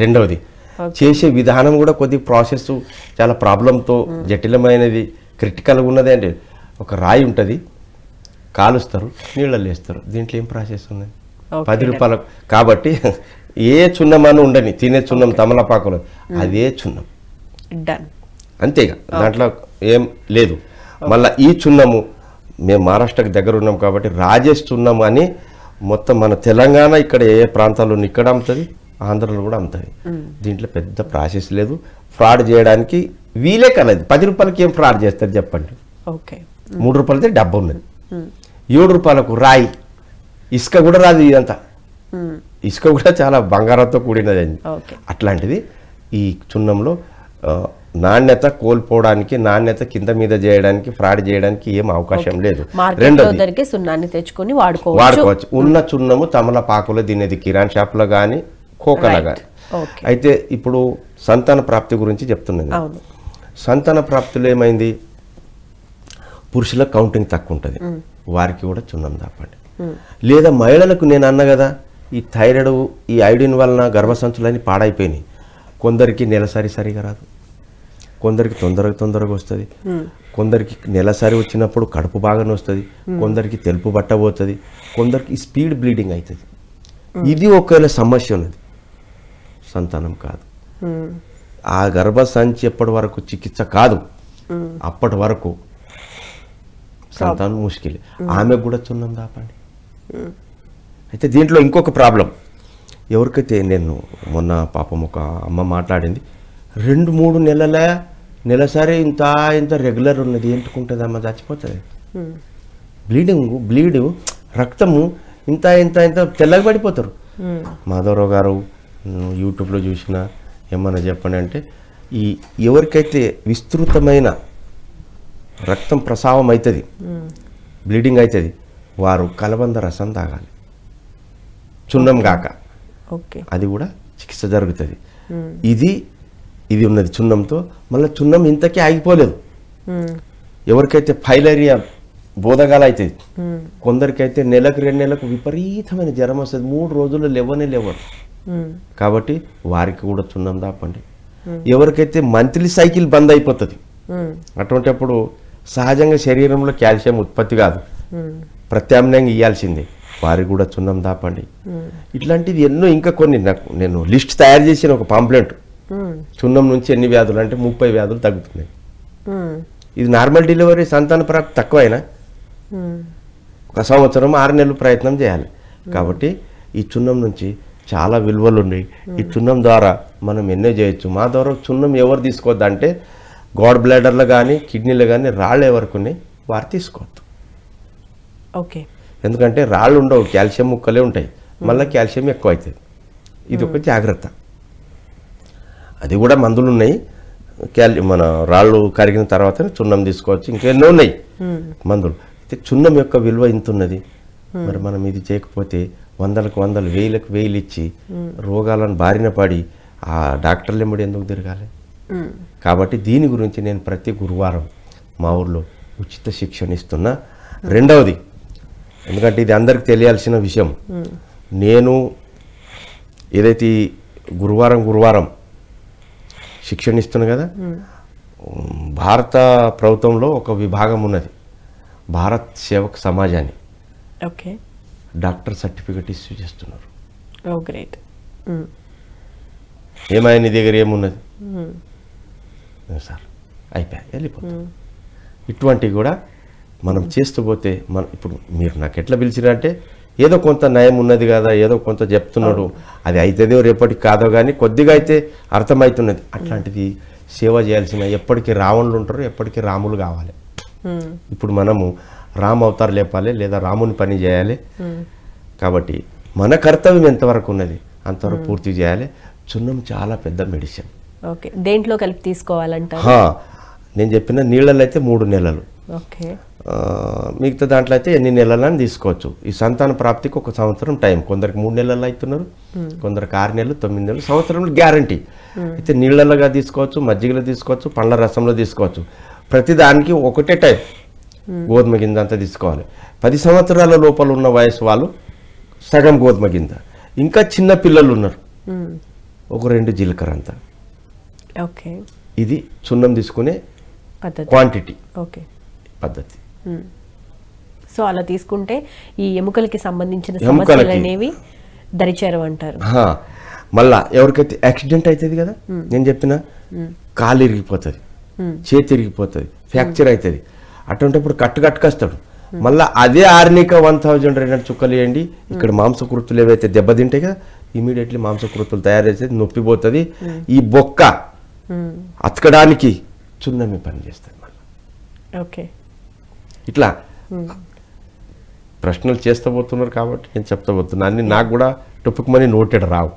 రెండవది చేసే విధానం కూడా కొద్ది ప్రాసెస్ చాలా ప్రాబ్లంతో జటిలమైనది, క్రిటికల్గా ఉన్నది. అంటే ఒక రాయి ఉంటుంది, కాలుస్తారు, నీళ్ళల్లో వేస్తారు, దీంట్లో ఏం ప్రాసెస్ ఉన్నది? 10 రూపాయలకు. కాబట్టి ఏ చున్నమని ఉండని, తినే చున్నం తమలపాకులు అదే చున్నం, అంతేగా, దాంట్లో ఏం లేదు. మళ్ళీ ఈ చున్నము మేము మహారాష్ట్రకి దగ్గర ఉన్నాం కాబట్టి రాజేష్ చున్నం అని మొత్తం మన తెలంగాణ ఇక్కడ ఏ ప్రాంతాల్లో ఇక్కడ అమ్ముతుంది, ఆంధ్రలో కూడా అమ్ముతుంది. దీంట్లో పెద్ద ప్రాసెస్ లేదు, ఫ్రాడ్ చేయడానికి వీలే కలదు. 10 రూపాయలకి ఏం ఫ్రాడ్ చేస్తారు చెప్పండి? 3 రూపాయలతో డబ్బా ఉన్నది, 7 రూపాయలకు రాయి, ఇసుక కూడా రాదు. ఇదంతా ఇసుక కూడా చాలా బంగారంతో కూడినది. అట్లాంటిది ఈ చున్నంలో నాణ్యత కోల్పోవడానికి, నాణ్యత కింద మీద చేయడానికి, ఫ్రాడ్ చేయడానికి ఏం అవకాశం లేదు. రెండోది సున్నాన్ని తెచ్చుకొని వాడుకోవచ్చు. ఉన్న చున్నము తమలపాకులో తినేది కిరాణ్ షాప్లో కానీ కోకలో కానీ. అయితే ఇప్పుడు సంతాన ప్రాప్తి గురించి చెప్తున్నది. సంతాన ప్రాప్తిలో ఏమైంది, పురుషుల కౌంటింగ్ తక్కువ ఉంటుంది, వారికి కూడా చున్నం దాపండి. లేదా మహిళలకు నేను అన్న కదా, ఈ థైరాయిడ్ ఈ ఐడిన్ వలన గర్భసంచులన్నీ పాడైపోయినాయి. కొందరికి నెలసరి సరిగా రాదు, కొందరికి తొందరగా వస్తుంది, కొందరికి నెలసరి వచ్చినప్పుడు కడుపు బాగానే వస్తుంది, కొందరికి తెలుపు బట్ట పోతుంది, కొందరికి స్పీడ్ బ్లీడింగ్ అవుతుంది. ఇది ఒకవేళ సమస్య ఉన్నది, సంతానం కాదు. ఆ గర్భసంచి ఎప్పటి వరకు చికిత్స కాదు, అప్పటి వరకు సంతానం ముష్కిలే. ఆమెకు కూడా చున్నం దాపండి. అయితే దీంట్లో ఇంకొక ప్రాబ్లం, ఎవరికైతే నేను మొన్న పాపం ఒక అమ్మ మాట్లాడింది, 2-3 నెలల నెలసరి ఇంత రెగ్యులర్ ఉన్నది, ఎంటుకుంటుంది అమ్మ, చచ్చిపోతుంది. బ్లీడు రక్తము ఇంత తెల్లగా పడిపోతారు. మాధవరావు గారు యూట్యూబ్లో చూసిన ఏమన్నా చెప్పండి అంటే, ఈ ఎవరికైతే విస్తృతమైన రక్తం ప్రసావం అవుతుంది, బ్లీడింగ్ అవుతుంది, వారు కలబంద రసం తాగాలి, చున్నం కాక. అది కూడా చికిత్స జరుగుతుంది. ఇది ఉన్నది చున్నంతో. మళ్ళీ చున్నం ఇంతకీ ఆగిపోలేదు. ఎవరికైతే ఫైలేరియా బోధగాలు అవుతుంది, కొందరికైతే నెలకు 2 నెలలకు విపరీతమైన జ్వరం వస్తుంది, 3 రోజులు లేవరు. కాబట్టి వారికి కూడా చున్నం దాపండి. ఎవరికైతే మంత్లీ సైకిల్ బంద్ అయిపోతుంది, అటువంటిప్పుడు సహజంగా శరీరంలో కాల్షియం ఉత్పత్తి కాదు, ప్రత్యామ్నాయంగా ఇవ్వాల్సిందే, వారికి కూడా చున్నం దాపండి. ఇట్లాంటిది ఎన్నో ఇంకా కొన్ని నేను లిస్ట్ తయారు చేసిన ఒక పాంప్లెంట్. చున్నం నుంచి ఎన్ని వ్యాధులు అంటే 30 వ్యాధులు తగ్గుతున్నాయి. ఇది నార్మల్ డెలివరీ సంతాన ప్రాప్తి తక్కువైనా 1 సంవత్సరం 6 నెలలు ప్రయత్నం చేయాలి. కాబట్టి ఈ చున్నం నుంచి చాలా విలువలు ఉన్నాయి. ఈ చున్నం ద్వారా మనం ఎన్నో చేయొచ్చు. మా ద్వారా చున్నం ఎవరు తీసుకోవద్దు అంటే, గాడ్ బ్లాడర్లో కానీ కిడ్నీలో కానీ రాళ్ళు ఎవరికి ఉన్నాయి వారు తీసుకోవద్దు. ఎందుకంటే రాళ్ళు ఉండవు, కాల్షియం ముక్కలే ఉంటాయి, మళ్ళీ కాల్షియం ఎక్కువ అవుతుంది. ఇది ఒక జాగ్రత్త. అది కూడా మందులు ఉన్నాయి, మన రాళ్ళు కరిగిన తర్వాత చున్నం తీసుకోవచ్చు, ఇంకెన్నో ఉన్నాయి మందులు. అయితే చున్నం యొక్క విలువ ఇంత ఉన్నది. మరి మనం ఇది చేయకపోతే 100లకు 100, 1000లకు 1000 ఇచ్చి రోగాలను బారిన పడి ఆ డాక్టర్లు ఎమ్మడి ఎందుకు తిరగాలి? కాబట్టి దీని గురించి నేను ప్రతి గురువారం మా ఊర్లో ఉచిత శిక్షణ ఇస్తున్నా. రెండవది, ఎందుకంటే ఇది అందరికి తెలియాల్సిన విషయం, నేను ఏదైతే గురువారం శిక్షణ ఇస్తున్నా కదా, భారత ప్రభుత్వంలో ఒక విభాగం ఉన్నది, భారత్ సేవక్ సమాజ్ అని. డాక్టర్ సర్టిఫికెట్ ఇష్యూ చేస్తున్నారు. ఏమైనా నీ దగ్గర ఏమున్నది సార్, అయిపోయా, వెళ్ళిపోతాం. ఇటువంటివి కూడా మనం చేస్తూ పోతే ఇప్పుడు మీరు నాకు ఎట్లా పిలిచిరంటే, ఏదో కొంత నయం ఉన్నది కదా, ఏదో కొంత చెప్తున్నాడు, అది అవుతుందో రేపటికి కాదో కానీ కొద్దిగా అయితే అర్థమవుతున్నది. అట్లాంటిది సేవ చేయాల్సిన, ఎప్పటికీ రావణులు ఉంటారు, ఎప్పటికీ రాములు కావాలి. ఇప్పుడు మనము రామ్ అవతార్ లేపాలి, లేదా రాముని పని చేయాలి. కాబట్టి మన కర్తవ్యం ఎంతవరకు ఉన్నది అంతవరకు పూర్తి చేయాలి. చున్నం చాలా పెద్ద మెడిసిన్. దేంట్లో కలిపి తీసుకోవాలంట? నేను చెప్పిన నీళ్ళలో అయితే 3 నెలలు, మిగతా దాంట్లో అయితే ఎన్ని నెలలని తీసుకోవచ్చు. ఈ సంతాన ప్రాప్తికి 1 సంవత్సరం టైం, కొందరికి 3 నెలలు అవుతున్నారు, కొందరికి 6 నెలలు, 9 నెలలు, సంవత్సరంలో గ్యారంటీ. అయితే నీళ్ళలోగా తీసుకోవచ్చు, మజ్జిగలో తీసుకోవచ్చు, పండ్ల రసంలో తీసుకోవచ్చు. ప్రతిదానికి ఒకటే టైం, గోధుమ గింజ అంతా తీసుకోవాలి. 10 సంవత్సరాల లోపల ఉన్న వయసు వాళ్ళు సగం గోధుమ గింజ, ఇంకా చిన్న పిల్లలు ఉన్నారు 1-2 జీలకర్ర అంతా. ఇది చున్నం తీసుకునే క్వాంటిటీ పద్ధతి. సో అలా తీసుకుంటే ఈ ఎముకలకి సంబంధించిన సమస్యలు అనేవి దరిచేరవు అంటారు. మళ్ళా ఎవరికైతే యాక్సిడెంట్ అవుతుంది కదా, నేను చెప్పిన కాలు ఇరిగిపోతుంది, చేతి ఇరిగిపోతుంది, ఫ్రాక్చర్ అవుతుంది, అటువంటిప్పుడు కట్టుకొస్తాడు. మళ్ళీ అదే ఆర్నిక 1200 చుక్కలు వేయండి. ఇక్కడ మాంసకృతులు ఏవైతే దెబ్బతింటాయి కదా, ఇమీడియట్లీ మాంసకృతులు తయారు చేసేది, నొప్పి పోతుంది. ఈ బొక్క అతకడానికి చున్నమి పని చేస్తుంది. మళ్ళీ ఇట్లా ప్రశ్నలు చేస్తూ పోతున్నారు కాబట్టి నేను చెప్తా పోతున్నా. అన్ని నాకు కూడా టొప్పుకుమని నోటెడ్ రావు.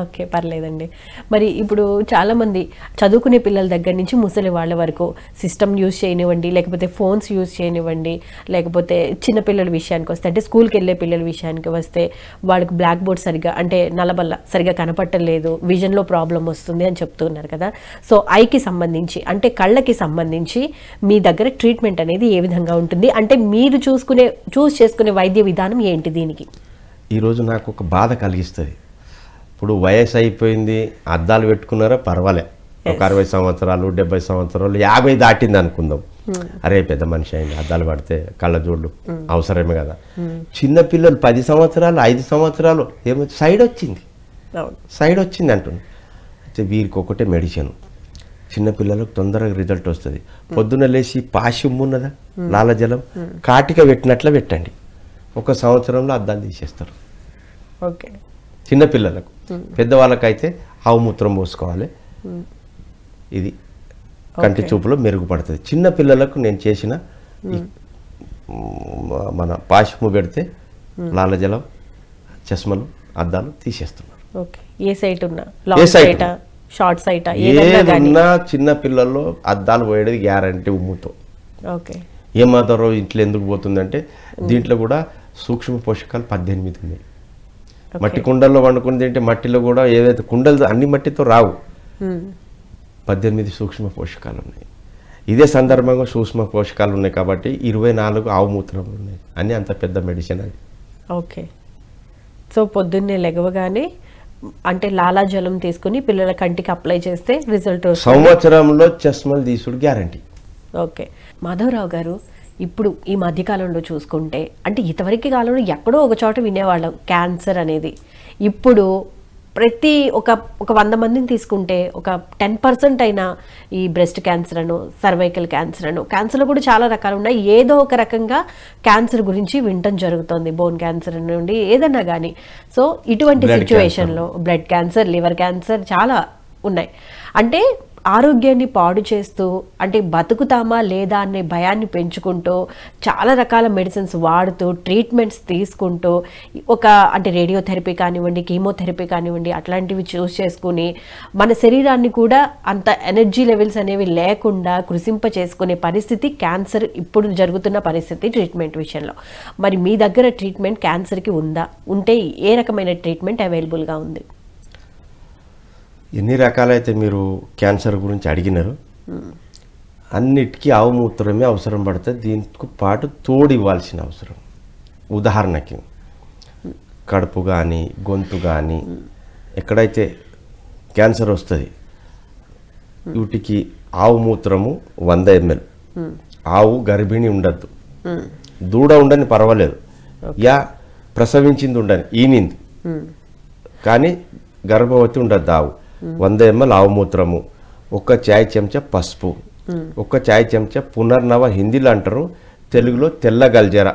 ఓకే, పర్లేదండి. మరి ఇప్పుడు చాలామంది చదువుకునే పిల్లల దగ్గర నుంచి ముసలి వాళ్ళ వరకు సిస్టమ్ యూజ్ చేయనివ్వండి, లేకపోతే ఫోన్స్ యూజ్ చేయనివ్వండి, లేకపోతే చిన్నపిల్లల విషయానికి వస్తే, అంటే స్కూల్కి వెళ్ళే పిల్లల విషయానికి వస్తే వాళ్ళకి బ్లాక్ బోర్డ్ సరిగా, అంటే నల్లబల్ల సరిగా కనపట్టలేదు, విజన్లో ప్రాబ్లం వస్తుంది అని చెప్తున్నారు కదా. సో ఐకి సంబంధించి, అంటే కళ్ళకి సంబంధించి మీ దగ్గర ట్రీట్మెంట్ అనేది ఏ విధంగా ఉంటుంది, అంటే మీరు చూస్ చేసుకునే వైద్య విధానం ఏంటి దీనికి? ఈరోజు నాకు ఒక బాధ కలిగిస్తుంది. ఇప్పుడు వయసు అయిపోయింది, అద్దాలు పెట్టుకున్నారా పర్వాలే, ఒక 60 సంవత్సరాలు 70 సంవత్సరాలు 50 దాటింది అనుకుందాం, అరే పెద్ద మనిషి అయింది, అద్దాలు పడితే కళ్ళజోళ్ళు అవసరమే కదా. చిన్నపిల్లలు 10 సంవత్సరాలు 5 సంవత్సరాలు ఏమో సైడ్ వచ్చింది అంటున్నారు. అయితే వీరికి ఒకటే మెడిసిన్, చిన్నపిల్లలకు తొందరగా రిజల్ట్ వస్తుంది. పొద్దున్న లేచి పాశం ఉన్నదా లాలజలం కాటిక పెట్టినట్ల పెట్టండి, 1 సంవత్సరంలో అద్దాలు తీసేస్తారు. ఓకే, చిన్నపిల్లలకు. పెద్దవాళ్ళకైతే ఆవు మూత్రం పోసుకోవాలి, ఇది కంటి చూపులో మెరుగుపడుతుంది. చిన్నపిల్లలకు నేను చేసిన మన పాశము పెడితే లాలజలం చష్మలు అద్దాలు తీసేస్తున్నారు. ఏ సైట్ ఉన్నా, లాంగ్ సైట్, షార్ట్ సైట్, ఏదన్నా చిన్న పిల్లల్లో అద్దాలు పోయేది గ్యారంటీ ఉమ్ముతో. ఓకే, ఏమాత్రం ఇంట్లో ఎందుకు పోతుందంటే దీంట్లో కూడా సూక్ష్మ పోషకాలు 18 ఉన్నాయి. మట్టి కుండల్లో వండుకుని తింటే మట్టిలో కూడా ఏదైతే కుండలు అన్ని మట్టితో రావు, 18 సూక్ష్మ పోషకాలు ఉన్నాయి. ఇదే సందర్భంగా సూక్ష్మ పోషకాలు ఉన్నాయి కాబట్టి 24 ఆవు మూత్రములు ఉన్నాయి అని అంత పెద్ద మెడిసిన్ అది. ఓకే, సో పొద్దున్నే లెగవగానే అంటే లాలాజలం తీసుకుని పిల్లల కంటికి అప్లై చేస్తే రిజల్ట్ సంవత్సరంలో చష్మలు తీసుడు గ్యారంటీ. ఓకే, మాధవరావు గారు, ఇప్పుడు ఈ మధ్యకాలంలో చూసుకుంటే, అంటే ఇంతవరకు కాలంలో ఎక్కడో ఒక చోట వినేవాళ్ళం క్యాన్సర్ అనేది. ఇప్పుడు ప్రతి ఒక 100 మందిని తీసుకుంటే ఒక 10% అయినా ఈ బ్రెస్ట్ క్యాన్సర్ అను, సర్వైకల్ క్యాన్సర్ అను, క్యాన్సర్లో కూడా చాలా రకాలు ఉన్నాయి, ఏదో ఒక రకంగా క్యాన్సర్ గురించి వినటం జరుగుతుంది, బోన్ క్యాన్సర్ నుండి ఏదన్నా కానీ. సో ఇటువంటి సిచ్యువేషన్లో బ్లడ్ క్యాన్సర్, లివర్ క్యాన్సర్ చాలా ఉన్నాయి. అంటే ఆరోగ్యాన్ని పాడు చేస్తూ, అంటే బతుకుతామా లేదా అనే భయాన్ని పెంచుకుంటూ, చాలా రకాల మెడిసిన్స్ వాడుతూ, ట్రీట్మెంట్స్ తీసుకుంటూ, అంటే రేడియోథెరపీ కానివ్వండి, కీమోథెరపీ కానివ్వండి, అట్లాంటివి చూస్ చేసుకుని మన శరీరాన్ని కూడా అంత ఎనర్జీ లెవెల్స్ అనేవి లేకుండా కృషింప చేసుకునే పరిస్థితి క్యాన్సర్ ఇప్పుడు జరుగుతున్న పరిస్థితి ట్రీట్మెంట్ విషయంలో. మరి మీ దగ్గర ట్రీట్మెంట్ క్యాన్సర్కి ఉందా? ఉంటే ఏ రకమైన ట్రీట్మెంట్ అవైలబుల్గా ఉంది? ఎన్ని రకాలైతే మీరు క్యాన్సర్ గురించి అడిగినారు, అన్నిటికీ ఆవు మూత్రమే అవసరం పడుతుంది. దీంతో పాటు తోడు ఇవ్వాల్సిన అవసరం. ఉదాహరణకి కడుపు కానీ గొంతు కానీ ఎక్కడైతే క్యాన్సర్ వస్తుంది, వీటికి ఆవు మూత్రము 100 ml. ఆవు గర్భిణి ఉండద్దు, దూడ ఉండని పర్వాలేదు, యా ప్రసవించింది ఉండని, ఈనింది కానీ గర్భవతి ఉండద్దు. ఆవు 100 ml ఆవు మూత్రము, 1 చాయ్ చెంచా పసుపు, 1 చాయ్ చెంచా పునర్నవ, హిందీలో అంటారు, తెలుగులో తెల్ల గల్జర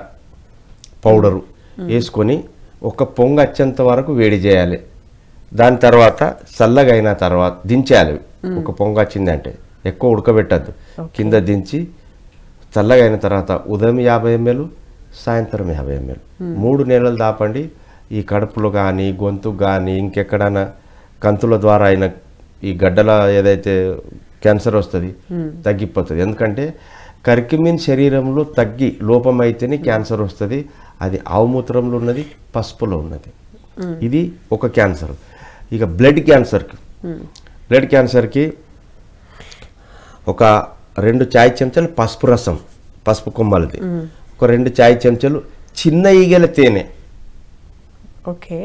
పౌడరు వేసుకొని 1 పొంగు వచ్చేంత వరకు వేడి చేయాలి. దాని తర్వాత చల్లగా అయిన తర్వాత దించేయాలి. 1 పొంగు వచ్చిందంటే ఎక్కువ ఉడకబెట్టద్దు, కింద దించి చల్లగా అయిన తర్వాత ఉదయం 50 ml, సాయంత్రం 50 ml 3 నెలలు దాపండి. ఈ కడుపులో కానీ గొంతు కానీ ఇంకెక్కడైనా కంతుల ద్వారా అయిన ఈ గడ్డల ఏదైతే క్యాన్సర్ వస్తుంది తగ్గిపోతుంది. ఎందుకంటే కర్కిమిన్ శరీరంలో తగ్గి లోపమైతేనే క్యాన్సర్ వస్తుంది. అది ఆవుమూత్రంలో ఉన్నది, పసుపులో ఉన్నది. ఇది ఒక క్యాన్సర్. ఇక బ్లడ్ క్యాన్సర్కి ఒక 2 చాయ్ చెంచాలు పసుపు రసం, పసుపు కొమ్మలది, ఒక 2 చాయ్ చెంచాలు చిన్న ఈగల తేనె. ఓకే,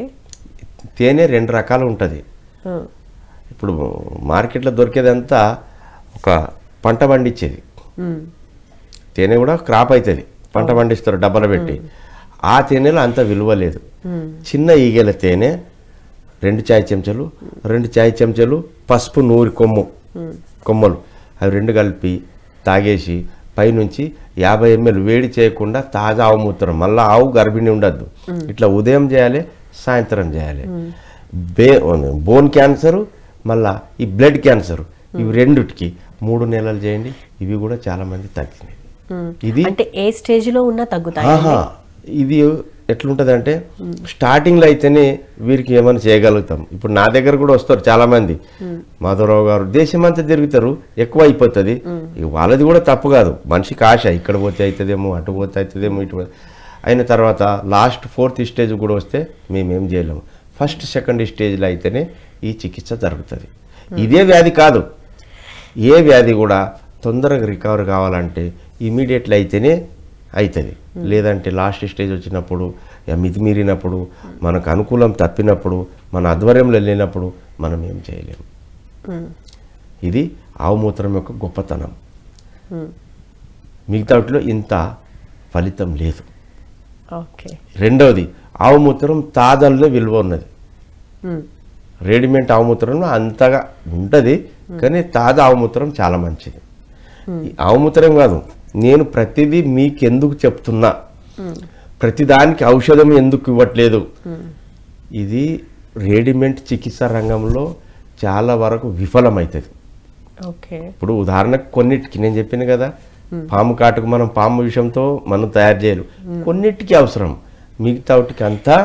తేనె 2 రకాలు ఉంటుంది. ఇప్పుడు మార్కెట్లో దొరికేదంతా ఒక పంట పండించేది, తేనె కూడా క్రాప్ అవుతుంది, పంట పండిస్తారు డబ్బలు పెట్టి. ఆ తేనెలో అంత విలువ లేదు. చిన్న ఈగల తేనె 2 చాయ్ చెంచాలు, 2 చాయ్ చెంచాలు పసుపు నూరి కొమ్మలు, అవి 2 కలిపి తాగేసి పైనుంచి 50 ml వేడి చేయకుండా తాజా ఆవు మూత్రం, మళ్ళీ ఆవు గర్భిణి ఉండద్దు, ఇట్లా ఉదయం చేయాలి, సాయంత్రం చేయాలి. బోన్ క్యాన్సరు మళ్ళా ఈ బ్లడ్ క్యాన్సర్, ఇవి రెండుకి 3 నెలలు చేయండి. ఇవి కూడా చాలా మంది తగ్గినాయి. ఇది అంటే ఏ స్టేజ్ లో ఉన్నా తగ్గుతాయి. ఇది ఎట్లుంటుందంటే స్టార్టింగ్లో అయితేనే వీరికి ఏమైనా చేయగలుగుతాం. ఇప్పుడు నా దగ్గర కూడా వస్తారు చాలామంది, మాధవరావు గారు దేశమంతా తిరుగుతారు, ఎక్కువ అయిపోతుంది. ఇక వాళ్ళది కూడా తప్పు కాదు, మనిషికి ఆశ, ఇక్కడ పోతే అవుతుందేమో, అటు పోతే అవుతుందేమో, ఇటు అయిన తర్వాత లాస్ట్ 4th స్టేజ్ కూడా వస్తే మేమేం చేయలేము. ఫస్ట్ 2nd స్టేజ్లో అయితేనే ఈ చికిత్స జరుగుతుంది. ఇదే వ్యాధి కాదు, ఏ వ్యాధి కూడా తొందరగా రికవర్ కావాలంటే ఇమీడియట్లీ అయితేనే అవుతుంది. లేదంటే లాస్ట్ స్టేజ్ వచ్చినప్పుడు, మితిమీరినప్పుడు, మనకు అనుకూలం తప్పినప్పుడు, మన ఆధ్వర్యంలో వెళ్ళినప్పుడు మనం ఏం చేయలేము. ఇది ఆవు మూత్రం యొక్క గొప్పతనం. మిగతా వాటిలో ఇంత ఫలితం లేదు. రెండవది, ఆవు మూత్రం తాజాలో విలువ ఉన్నది. రెడీమేడ్ ఆవు మూత్రంలో అంతగా ఉంటుంది, కానీ తాజా ఆవు మూత్రం చాలా మంచిది. ఆవు మూత్రం కాదు, నేను ప్రతిదీ మీకెందుకు చెప్తున్నా, ప్రతిదానికి ఔషధం ఎందుకు ఇవ్వట్లేదు, ఇది రెడీమేడ్ చికిత్స రంగంలో చాలా వరకు విఫలమవుతుంది. ఇప్పుడు ఉదాహరణకు కొన్నిటికి నేను చెప్పాను కదా, పాము కాటుకు మనం పాము విషయంతో మనం తయారు చేయలేం, కొన్నిటికి అవసరం, మిగతా వాటికి అంతా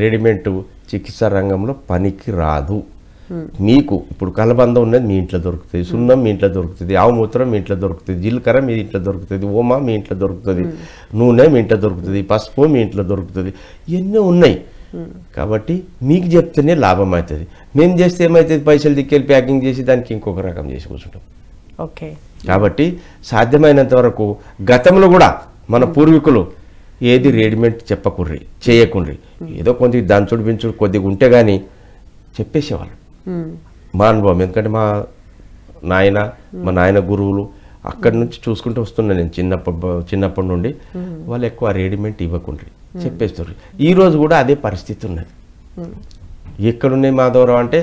రెడీమేడ్ చికిత్స రంగంలో పనికి రాదు. మీకు ఇప్పుడు కలబంద ఉన్నది మీ ఇంట్లో దొరుకుతుంది, సున్నం మీ ఇంట్లో దొరుకుతుంది, ఆవు మూత్రం మీ ఇంట్లో దొరుకుతుంది, జీలకర్ర మీ ఇంట్లో దొరుకుతుంది, ఓమా మీ ఇంట్లో దొరుకుతుంది, నూనె మీ ఇంట్లో దొరుకుతుంది, పసుపు మీ ఇంట్లో దొరుకుతుంది, ఎన్నో ఉన్నాయి. కాబట్టి మీకు చెప్తేనే లాభం అవుతుంది. మేము చేస్తే ఏమవుతుంది, పైసలు దిక్కెళ్ళి ప్యాకింగ్ చేసి దానికి ఇంకొక రకం చేసి కూర్చుంటాం. కాబట్టి సాధ్యమైనంత వరకు గతంలో కూడా మన పూర్వీకులు ఏది రెడీమేడ్ చెప్పకుర్రి, చేయకుండ్రి, ఏదో కొంత దంచుడు బించుడు కొద్దిగా ఉంటే కానీ చెప్పేసేవాళ్ళు. మా అనుభవం, ఎందుకంటే మా నాయన గురువులు అక్కడి నుంచి చూసుకుంటూ వస్తున్నా నేను చిన్నప్పటి నుండి, వాళ్ళు ఎక్కువ రెడీమేడ్ ఇవ్వకుండ్రి, చెప్పేస్తారు. ఈరోజు కూడా అదే పరిస్థితి ఉన్నది. ఎక్కడున్నాయి మాధవరావు అంటే,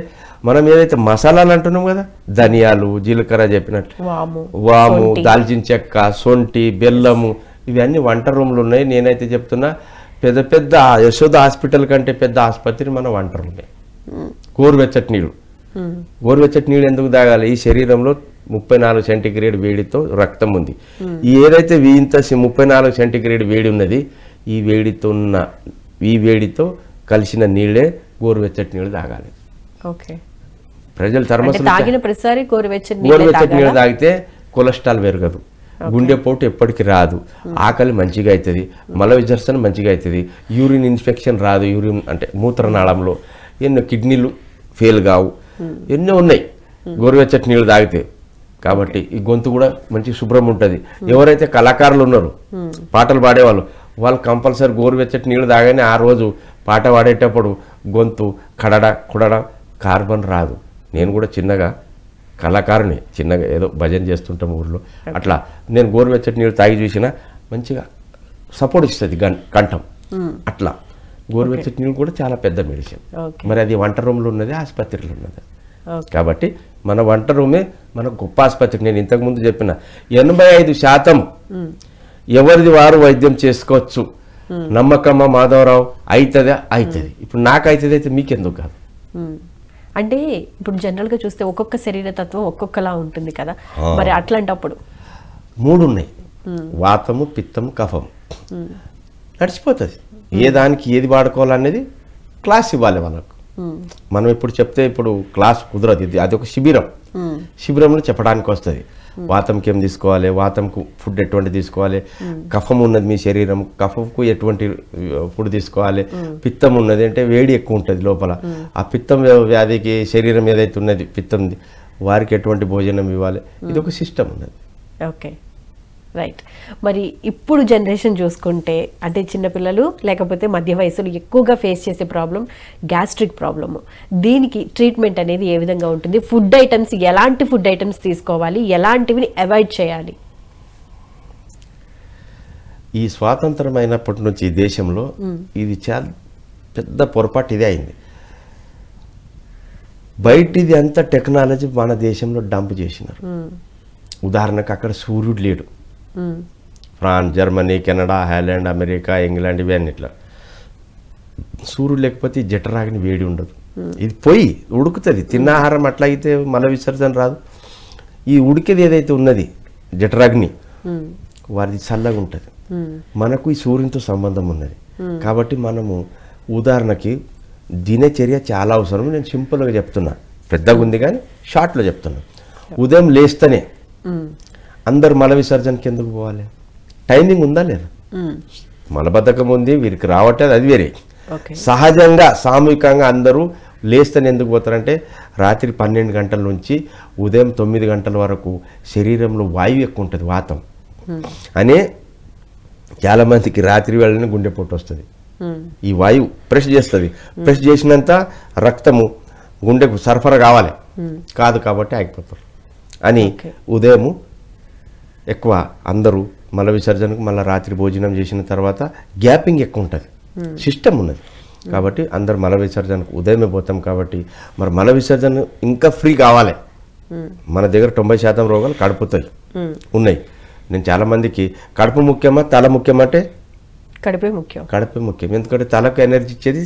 మనం ఏదైతే మసాలాలు అంటున్నాం కదా, ధనియాలు, జీలకర్ర చెప్పినట్టు, వాము, దాల్చిన చెక్క, సొంటి, బెల్లము, ఇవన్నీ వంట రూమ్లు ఉన్నాయి. నేనైతే చెప్తున్నా, పెద్ద పెద్ద యశోద హాస్పిటల్ కంటే పెద్ద ఆసుపత్రి మన వంట రూమే. గోరువెచ్చటి నీళ్ళు ఎందుకు తాగాలి? ఈ శరీరంలో 34 సెంటీగ్రేడ్ వేడితో రక్తం ఉంది. ఏదైతే ఇంత 34 సెంటీగ్రేడ్ వేడి ఉన్నది, ఈ వేడితో కలిసిన నీళ్ళే గోరువెచ్చటి నీళ్ళు తాగాలి. ప్రజలు గోరువెచ్చటి నీళ్ళు తాగితే కొలెస్ట్రాల్ పెరగదు, గుండెపోటు ఎప్పటికి రాదు, ఆకలి మంచిగా అవుతుంది, మల విసర్జన మంచిగా అవుతుంది, యూరిన్ ఇన్ఫెక్షన్ రాదు, యూరిన్ అంటే మూత్రనాళంలో ఎన్నో కిడ్నీలు ఫెయిల్ కావు, ఎన్నో ఉన్నాయి గోరువెచ్చటి నీళ్ళు తాగితే. కాబట్టి ఈ గొంతు కూడా మంచి శుభ్రం ఉంటుంది. ఎవరైతే కళాకారులు ఉన్నారో, పాటలు పాడేవాళ్ళు, వాళ్ళు కంపల్సరీ గోరువెచ్చటి నీళ్ళు తాగానే ఆ రోజు పాట పాడేటప్పుడు గొంతు కుడడ కార్బన్ రాదు. నేను కూడా చిన్నగా కళాకారుని, చిన్నగా ఏదో భజన చేస్తుంటాం ఊర్లో, అట్లా నేను గోరువెచ్చటి నీళ్ళు తాగి చూసినా మంచిగా సపోర్ట్ ఇస్తుంది కంఠం. అట్లా గోరువెచ్చటి నీళ్ళు కూడా చాలా పెద్ద మెడిసిన్. మరి అది వంట రూమ్లో ఉన్నది, ఆసుపత్రిలో ఉన్నది. కాబట్టి మన వంట రూమే మన గొప్ప ఆసుపత్రి. నేను ఇంతకుముందు చెప్పిన 85% ఎవరిది వారు వైద్యం చేసుకోవచ్చు. నమ్మకమ్మ మాధవరావు అవుతుందా? అవుతుంది. ఇప్పుడు నాకు అవుతుంది, అయితే మీకెందుకు కాదు? అంటే ఇప్పుడు జనరల్గా చూస్తే ఒక్కొక్క శరీర తత్వం ఒక్కొక్కలా ఉంటుంది కదా, మరి అట్లాంటప్పుడు 3 ఉన్నాయి, వాతము, పిత్తము, కఫము. నడిచిపోతుంది. ఏ దానికి ఏది వాడుకోవాలనేది క్లాస్ ఇవ్వాలి వాళ్ళకు. మనం ఇప్పుడు చెప్తే ఇప్పుడు క్లాస్ కుదరదు. అది ఒక శిబిరంలో చెప్పడానికి వస్తుంది. వాతంకి ఏం తీసుకోవాలి, వాతంకు ఫుడ్ ఎటువంటి తీసుకోవాలి, కఫం ఉన్నది మీ శరీరం, కఫంకు ఎటువంటి ఫుడ్ తీసుకోవాలి, పిత్తం ఉన్నది అంటే వేడి ఎక్కువ ఉంటుంది లోపల, ఆ పిత్తం వ్యాధికి శరీరం ఏదైతే ఉన్నది పిత్తంది, వారికి ఎటువంటి భోజనం ఇవ్వాలి, ఇది ఒక సిస్టమ్ ఉన్నది. Okay, right. మరి ఇప్పుడు జనరేషన్ చూసుకుంటే, అంటే చిన్నపిల్లలు లేకపోతే మధ్య వయసులు ఎక్కువగా ఫేస్ చేసే ప్రాబ్లం గ్యాస్ట్రిక్ ప్రాబ్లము. దీనికి ట్రీట్మెంట్ అనేది ఏ విధంగా ఉంటుంది? ఫుడ్ ఐటమ్స్, ఎలాంటి ఫుడ్ ఐటమ్స్ తీసుకోవాలి, ఎలాంటివి అవాయిడ్ చేయాలి? ఈ స్వాతంత్రం అయినప్పటి నుంచి ఈ దేశంలో ఇది చాలా పెద్ద పొరపాటు ఇదే అయింది. బయటిది అంత టెక్నాలజీ మన దేశంలో డంప్ చేసినారు. ఉదాహరణకు అక్కడ సూర్యుడు లేడు. France, Germany, Canada, Holland, America, England, ఇవన్నీ ఇట్లా సూర్యుడు లేకపోతే జఠరాగ్ని వేడి ఉండదు. ఇది పోయి ఉడుకుతుంది. తిన్న ఆహారం అట్లా అయితే మల విసర్జన రాదు. ఈ ఉడికేది ఏదైతే ఉన్నది జఠరాగ్ని, వారిది చల్లగా ఉంటుంది. మనకు ఈ సూర్యునితో సంబంధం ఉన్నది. కాబట్టి మనము ఉదాహరణకి దినచర్య చాలా అవసరం. నేను సింపుల్గా చెప్తున్నా, పెద్దగా ఉంది కానీ షార్ట్లో చెప్తున్నా. ఉదయం లేస్తేనే అందరు మల విసర్జనకి ఎందుకు పోవాలి? టైమింగ్ ఉందా లేదా? మలబద్ధకం ఉంది, వీరికి రావట్లేదు, అది వేరే. సహజంగా సామూహికంగా అందరూ లేస్తేనే ఎందుకు పోతారంటే రాత్రి 12 గంటల నుంచి ఉదయం 9 గంటల వరకు శరీరంలో వాయువు ఎక్కువ ఉంటుంది, వాతం అనే. చాలామందికి రాత్రి వేళనే గుండెపోటు వస్తుంది. ఈ వాయువు ప్రెస్ చేస్తుంది. ప్రెస్ చేసినంత రక్తము గుండెకు సరఫరా కావాలి, కాదు కాబట్టి ఆగిపోతారు అని ఉదయము ఎక్కువ అందరూ మల విసర్జనకు మళ్ళీ రాత్రి భోజనం చేసిన తర్వాత గ్యాపింగ్ ఎక్కువ ఉంటుంది, సిస్టమ్ ఉన్నది. కాబట్టి అందరు మల విసర్జనకు ఉదయమే పోతాం. కాబట్టి మరి మల విసర్జన ఇంకా ఫ్రీ కావాలి. మన దగ్గర 90% రోగాలు కడుపుతాయి ఉన్నాయి. నేను చాలామందికి కడుపు ముఖ్యమా తల ముఖ్యమంటే కడుపే ముఖ్యం. కడుపే ముఖ్యం. ఎందుకంటే తలకు ఎనర్జీ ఇచ్చేది,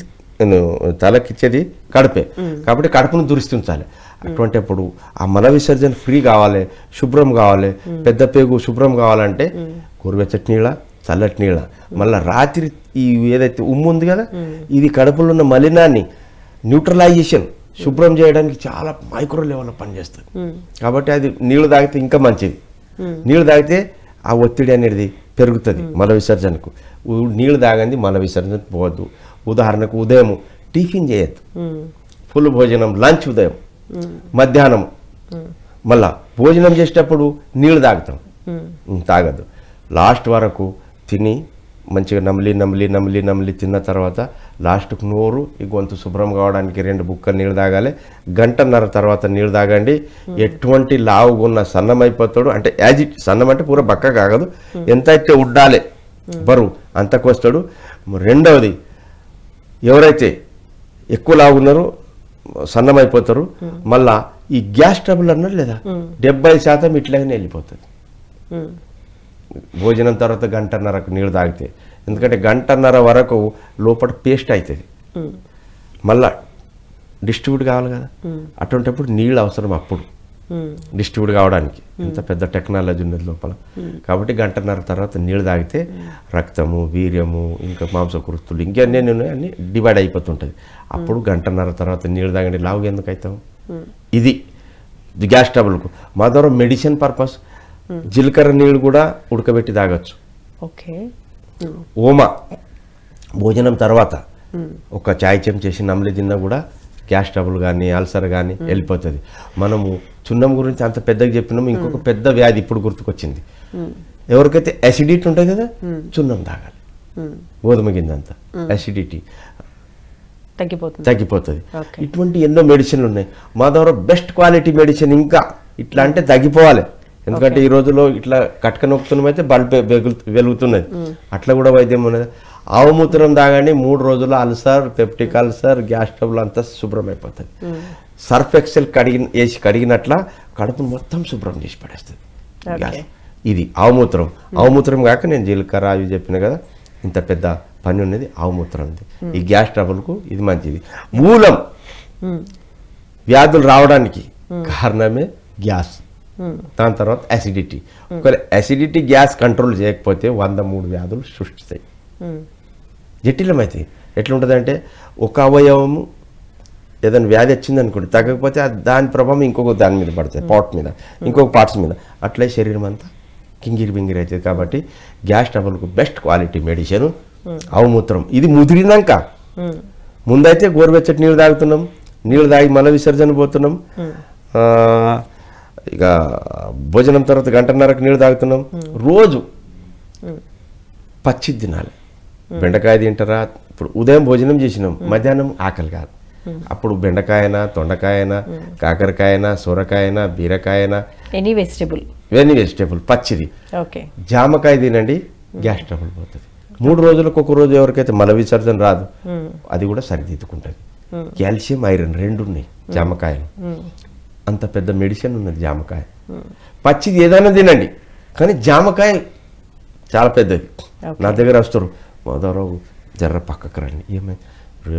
తలకి ఇచ్చేది కడుపే. కాబట్టి కడుపును దురిస్తుంచాలి. అటువంటిప్పుడు ఆ మల విసర్జన ఫ్రీ కావాలి, శుభ్రం కావాలి. పెద్ద పేగు శుభ్రం కావాలంటే గోరువెచ్చటి నీళ్ళ, చల్లటి నీళ్ళ. మళ్ళీ రాత్రి ఈ ఏదైతే ఉమ్ము ఉంది కదా, ఇది కడుపులో ఉన్న మలినాన్ని న్యూట్రలైజేషన్ శుభ్రం చేయడానికి చాలా మైక్రో లెవెల్లో పనిచేస్తుంది. కాబట్టి అది నీళ్లు తాగితే ఇంకా మంచిది. నీళ్లు తాగితే ఆ ఒత్తిడి అనేది పెరుగుతుంది మల విసర్జనకు. నీళ్లు తాగండి మల విసర్జనకు పోవద్దు. ఉదాహరణకు ఉదయం టిఫిన్ చేయొద్దు, ఫుల్ భోజనం, లంచ్ ఉదయం, మధ్యాహ్నం, మళ్ళా భోజనం చేసేటప్పుడు నీళ్లు తాగుతాం, తాగద్దు. లాస్ట్ వరకు తిని మంచిగా నమిలి నమిలి నమిలి నమిలి తిన్న తర్వాత లాస్ట్కు నోరు ఈ గొంతు శుభ్రం కావడానికి 2 బుక్కలు నీళ్ళు తాగాలి. 1.5 గంట తర్వాత నీళ్ళు తాగండి. ఎటువంటి లావుగున్న సన్నమైపోతాడు, అంటే సన్నం అంటే పూర బక్క కాగదు, ఎంత అయితే ఉడ్డాలి బరువు అంతకు వస్తాడు. రెండవది, ఎవరైతే ఎక్కువ లావున్నారో సన్నమైపోతారు. మళ్ళా ఈ గ్యాస్ ట్రబుల్ అన్నారు లేదా, 70% ఇట్లాగనే వెళ్ళిపోతుంది భోజనం తర్వాత 1.5 గంటకు నీళ్ళు తాగితే. ఎందుకంటే 1.5 గంట వరకు లోపల పేస్ట్ అవుతుంది, మళ్ళా డిస్ట్రిబ్యూట్ కావాలి కదా. అటువంటిప్పుడు నీళ్ళు అవసరం అప్పుడు డిస్ట్రిబ్యూట్ కావడానికి. ఇంత పెద్ద టెక్నాలజీ ఉన్నది లోపల. కాబట్టి 1.5 గంట తర్వాత నీళ్ళు తాగితే రక్తము, వీర్యము, ఇంకా మాంసకృతులు ఇంకన్నీ అన్నీ డివైడ్ అయిపోతుంటుంది. అప్పుడు 1.5 గంట తర్వాత నీళ్ళు తాగండి. లావుగా ఎందుకు అవుతాం? ఇది గ్యాస్ ట్రబుల్కు. మా ద్వారా మెడిసిన్ పర్పస్ జీలకర్ర నీళ్ళు కూడా ఉడకబెట్టి తాగొచ్చు. ఓమా భోజనం తర్వాత ఒక చాయ్ చెంచేసి నమిలి తిన్నా కూడా గ్యాస్ ట్రబుల్ కానీ అల్సర్ కానీ వెళ్ళిపోతుంది. మనము చున్నం గురించి అంత పెద్దగా చెప్పినాము. ఇంకొక పెద్ద వ్యాధి ఇప్పుడు గుర్తుకొచ్చింది. ఎవరికైతే అసిడిటీ ఉంటుంది కదా, చున్నం తాగాలి. గోధుమ గింజంతా అసిడిటీ తగ్గిపోతుంది. ఇటువంటి ఎన్నో మెడిసిన్లు ఉన్నాయి. మా ద్వారా బెస్ట్ క్వాలిటీ మెడిసిన్ ఇంకా ఇట్లా అంటే తగ్గిపోవాలి. ఎందుకంటే ఈ రోజులో ఇట్లా కట్క నొక్కుతున్నమైతే బల్బ్ వెలుగుతున్నది. అట్లా కూడా వైద్యం ఉన్నది. ఆవుమూత్రం తాగండి, 3 రోజుల్లో ulcer, peptic ulcer, gas trouble అంతా శుభ్రం అయిపోతుంది. సర్ఫ్ ఎక్సెల్ వేసి కడిగినట్ల కడుపును మొత్తం శుభ్రం చేసి పడేస్తుంది గ్యాస్. ఇది ఆవుమూత్రం. ఆవుమూత్రం కాక నేను జీలకర్ర అవి చెప్పిన కదా, ఇంత పెద్ద పని ఉన్నది ఆవుమూత్రం. ఈ గ్యాస్ ట్రబుల్కు ఇది మంచిది. మూలం వ్యాధులు రావడానికి కారణమే గ్యాస్, దాని తర్వాత అసిడిటీ. ఒకవేళ అసిడిటీ గ్యాస్ కంట్రోల్ చేయకపోతే 103 వ్యాధులు సృష్టిస్తాయి, జటిలమైతే. ఎట్లుంటుందంటే ఒక అవయవము ఏదైనా వ్యాధి వచ్చింది అనుకోండి, తగ్గకపోతే దాని ప్రభావం ఇంకొక దాని మీద పడుతుంది, పాట్ మీద, ఇంకొక పార్ట్స్ మీద. అట్లే శరీరం అంతా కింగిరి బింగిరి అవుతుంది. కాబట్టి గ్యాస్ ట్రబుల్కు బెస్ట్ క్వాలిటీ మెడిసిన్ ఆవుమూత్రం. ఇది ముదిరినాక, ముందైతే గోరువెచ్చటి నీళ్ళు తాగుతున్నాం, నీళ్ళు తాగి మల విసర్జన పోతున్నాం. ఇక భోజనం తర్వాత 1.5 గంటకు నీళ్ళు తాగుతున్నాం. రోజు పచ్చి తినాలి. బెండకాయ తింటారా? ఇప్పుడు ఉదయం భోజనం చేసినాం, మధ్యాహ్నం ఆకలి కాదు. అప్పుడు బెండకాయనా, తొండకాయనా, కాకరకాయనా, సొరకాయనా, బీరకాయనా, ఎనీ వెజిటేబుల్ పచ్చిది. జామకాయ తినండి, గ్యాస్ ట్రబుల్ పోతుంది. 3 రోజులకు ఒక రోజు ఎవరికైతే మల విసర్జన రాదు, అది కూడా సరిదిద్దుకుంటుంది. కాల్షియం, ఐరన్ 2 ఉన్నాయి జామకాయలు. అంత పెద్ద మెడిసిన్ ఉన్నది జామకాయ. పచ్చిది ఏదైనా తినండి, కానీ జామకాయ చాలా పెద్దది. నా దగ్గర వస్తారు, మాధవరావు జర్ర పక్కకు రండి, ఏమైంది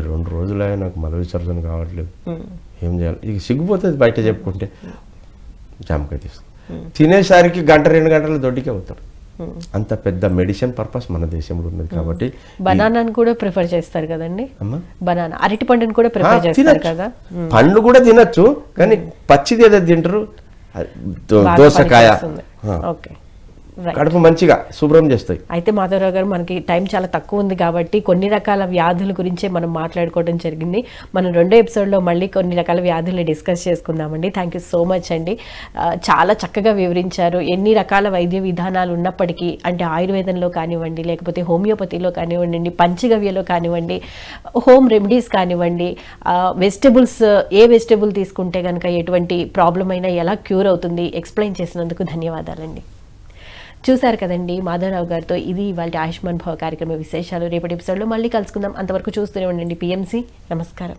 2 రోజులే నాకు మల విసర్జన కావట్లేదు, ఏం చేయాలి? ఇక సిగ్గుపోతుంది బయట చెప్పుకుంటే. జామకాయ తీసుకో, తినేసరికి 1-2 గంటల దొడ్డికే అవుతాడు. అంత పెద్ద మెడిసిన్ పర్పస్ మన దేశంలో ఉన్నది కాబట్టి బనానాను కూడా ప్రిఫర్ చేస్తారు కదండి, అమ్మా బనానా అరటి పండుని కూడా ప్రిఫర్ చేస్తారు తినచ్చు, కదా. పండ్లు కూడా తినచ్చు, కానీ పచ్చిది ఏదో తింటారు, దోసకాయ ఓకే, కడుపు మంచిగా శుభ్రం చేస్తాయి. అయితే మాధవరావు గారు, మనకి టైం చాలా తక్కువ ఉంది కాబట్టి కొన్ని రకాల వ్యాధుల గురించే మనం మాట్లాడుకోవడం జరిగింది. మనం రెండో ఎపిసోడ్లో మళ్ళీ కొన్ని రకాల వ్యాధుల్ని డిస్కస్ చేసుకుందామండి. థ్యాంక్ యూ సో మచ్ అండి. చాలా చక్కగా వివరించారు. ఎన్ని రకాల వైద్య విధానాలు ఉన్నప్పటికీ, అంటే ఆయుర్వేదంలో కానివ్వండి, లేకపోతే హోమియోపతిలో కానివ్వండి, పంచగవ్యలో కానివ్వండి, హోమ్ రెమెడీస్ కానివ్వండి, వెజిటబుల్స్ ఏ వెజిటబుల్ తీసుకుంటే కనుక ఎటువంటి ప్రాబ్లం అయినా ఎలా క్యూర్ అవుతుంది ఎక్స్ప్లెయిన్ చేసినందుకు ధన్యవాదాలండి. చూశారు కదండి మాధవరావు గారితో. ఇది ఇవాళ ఆయుష్మాన్ భవ కార్యక్రమ విశేషాలు. రేపటి ఎపిసోడ్లో మళ్ళీ కలుసుకుందాం. అంతవరకు చూస్తూనే ఉండండి PMC. నమస్కారం.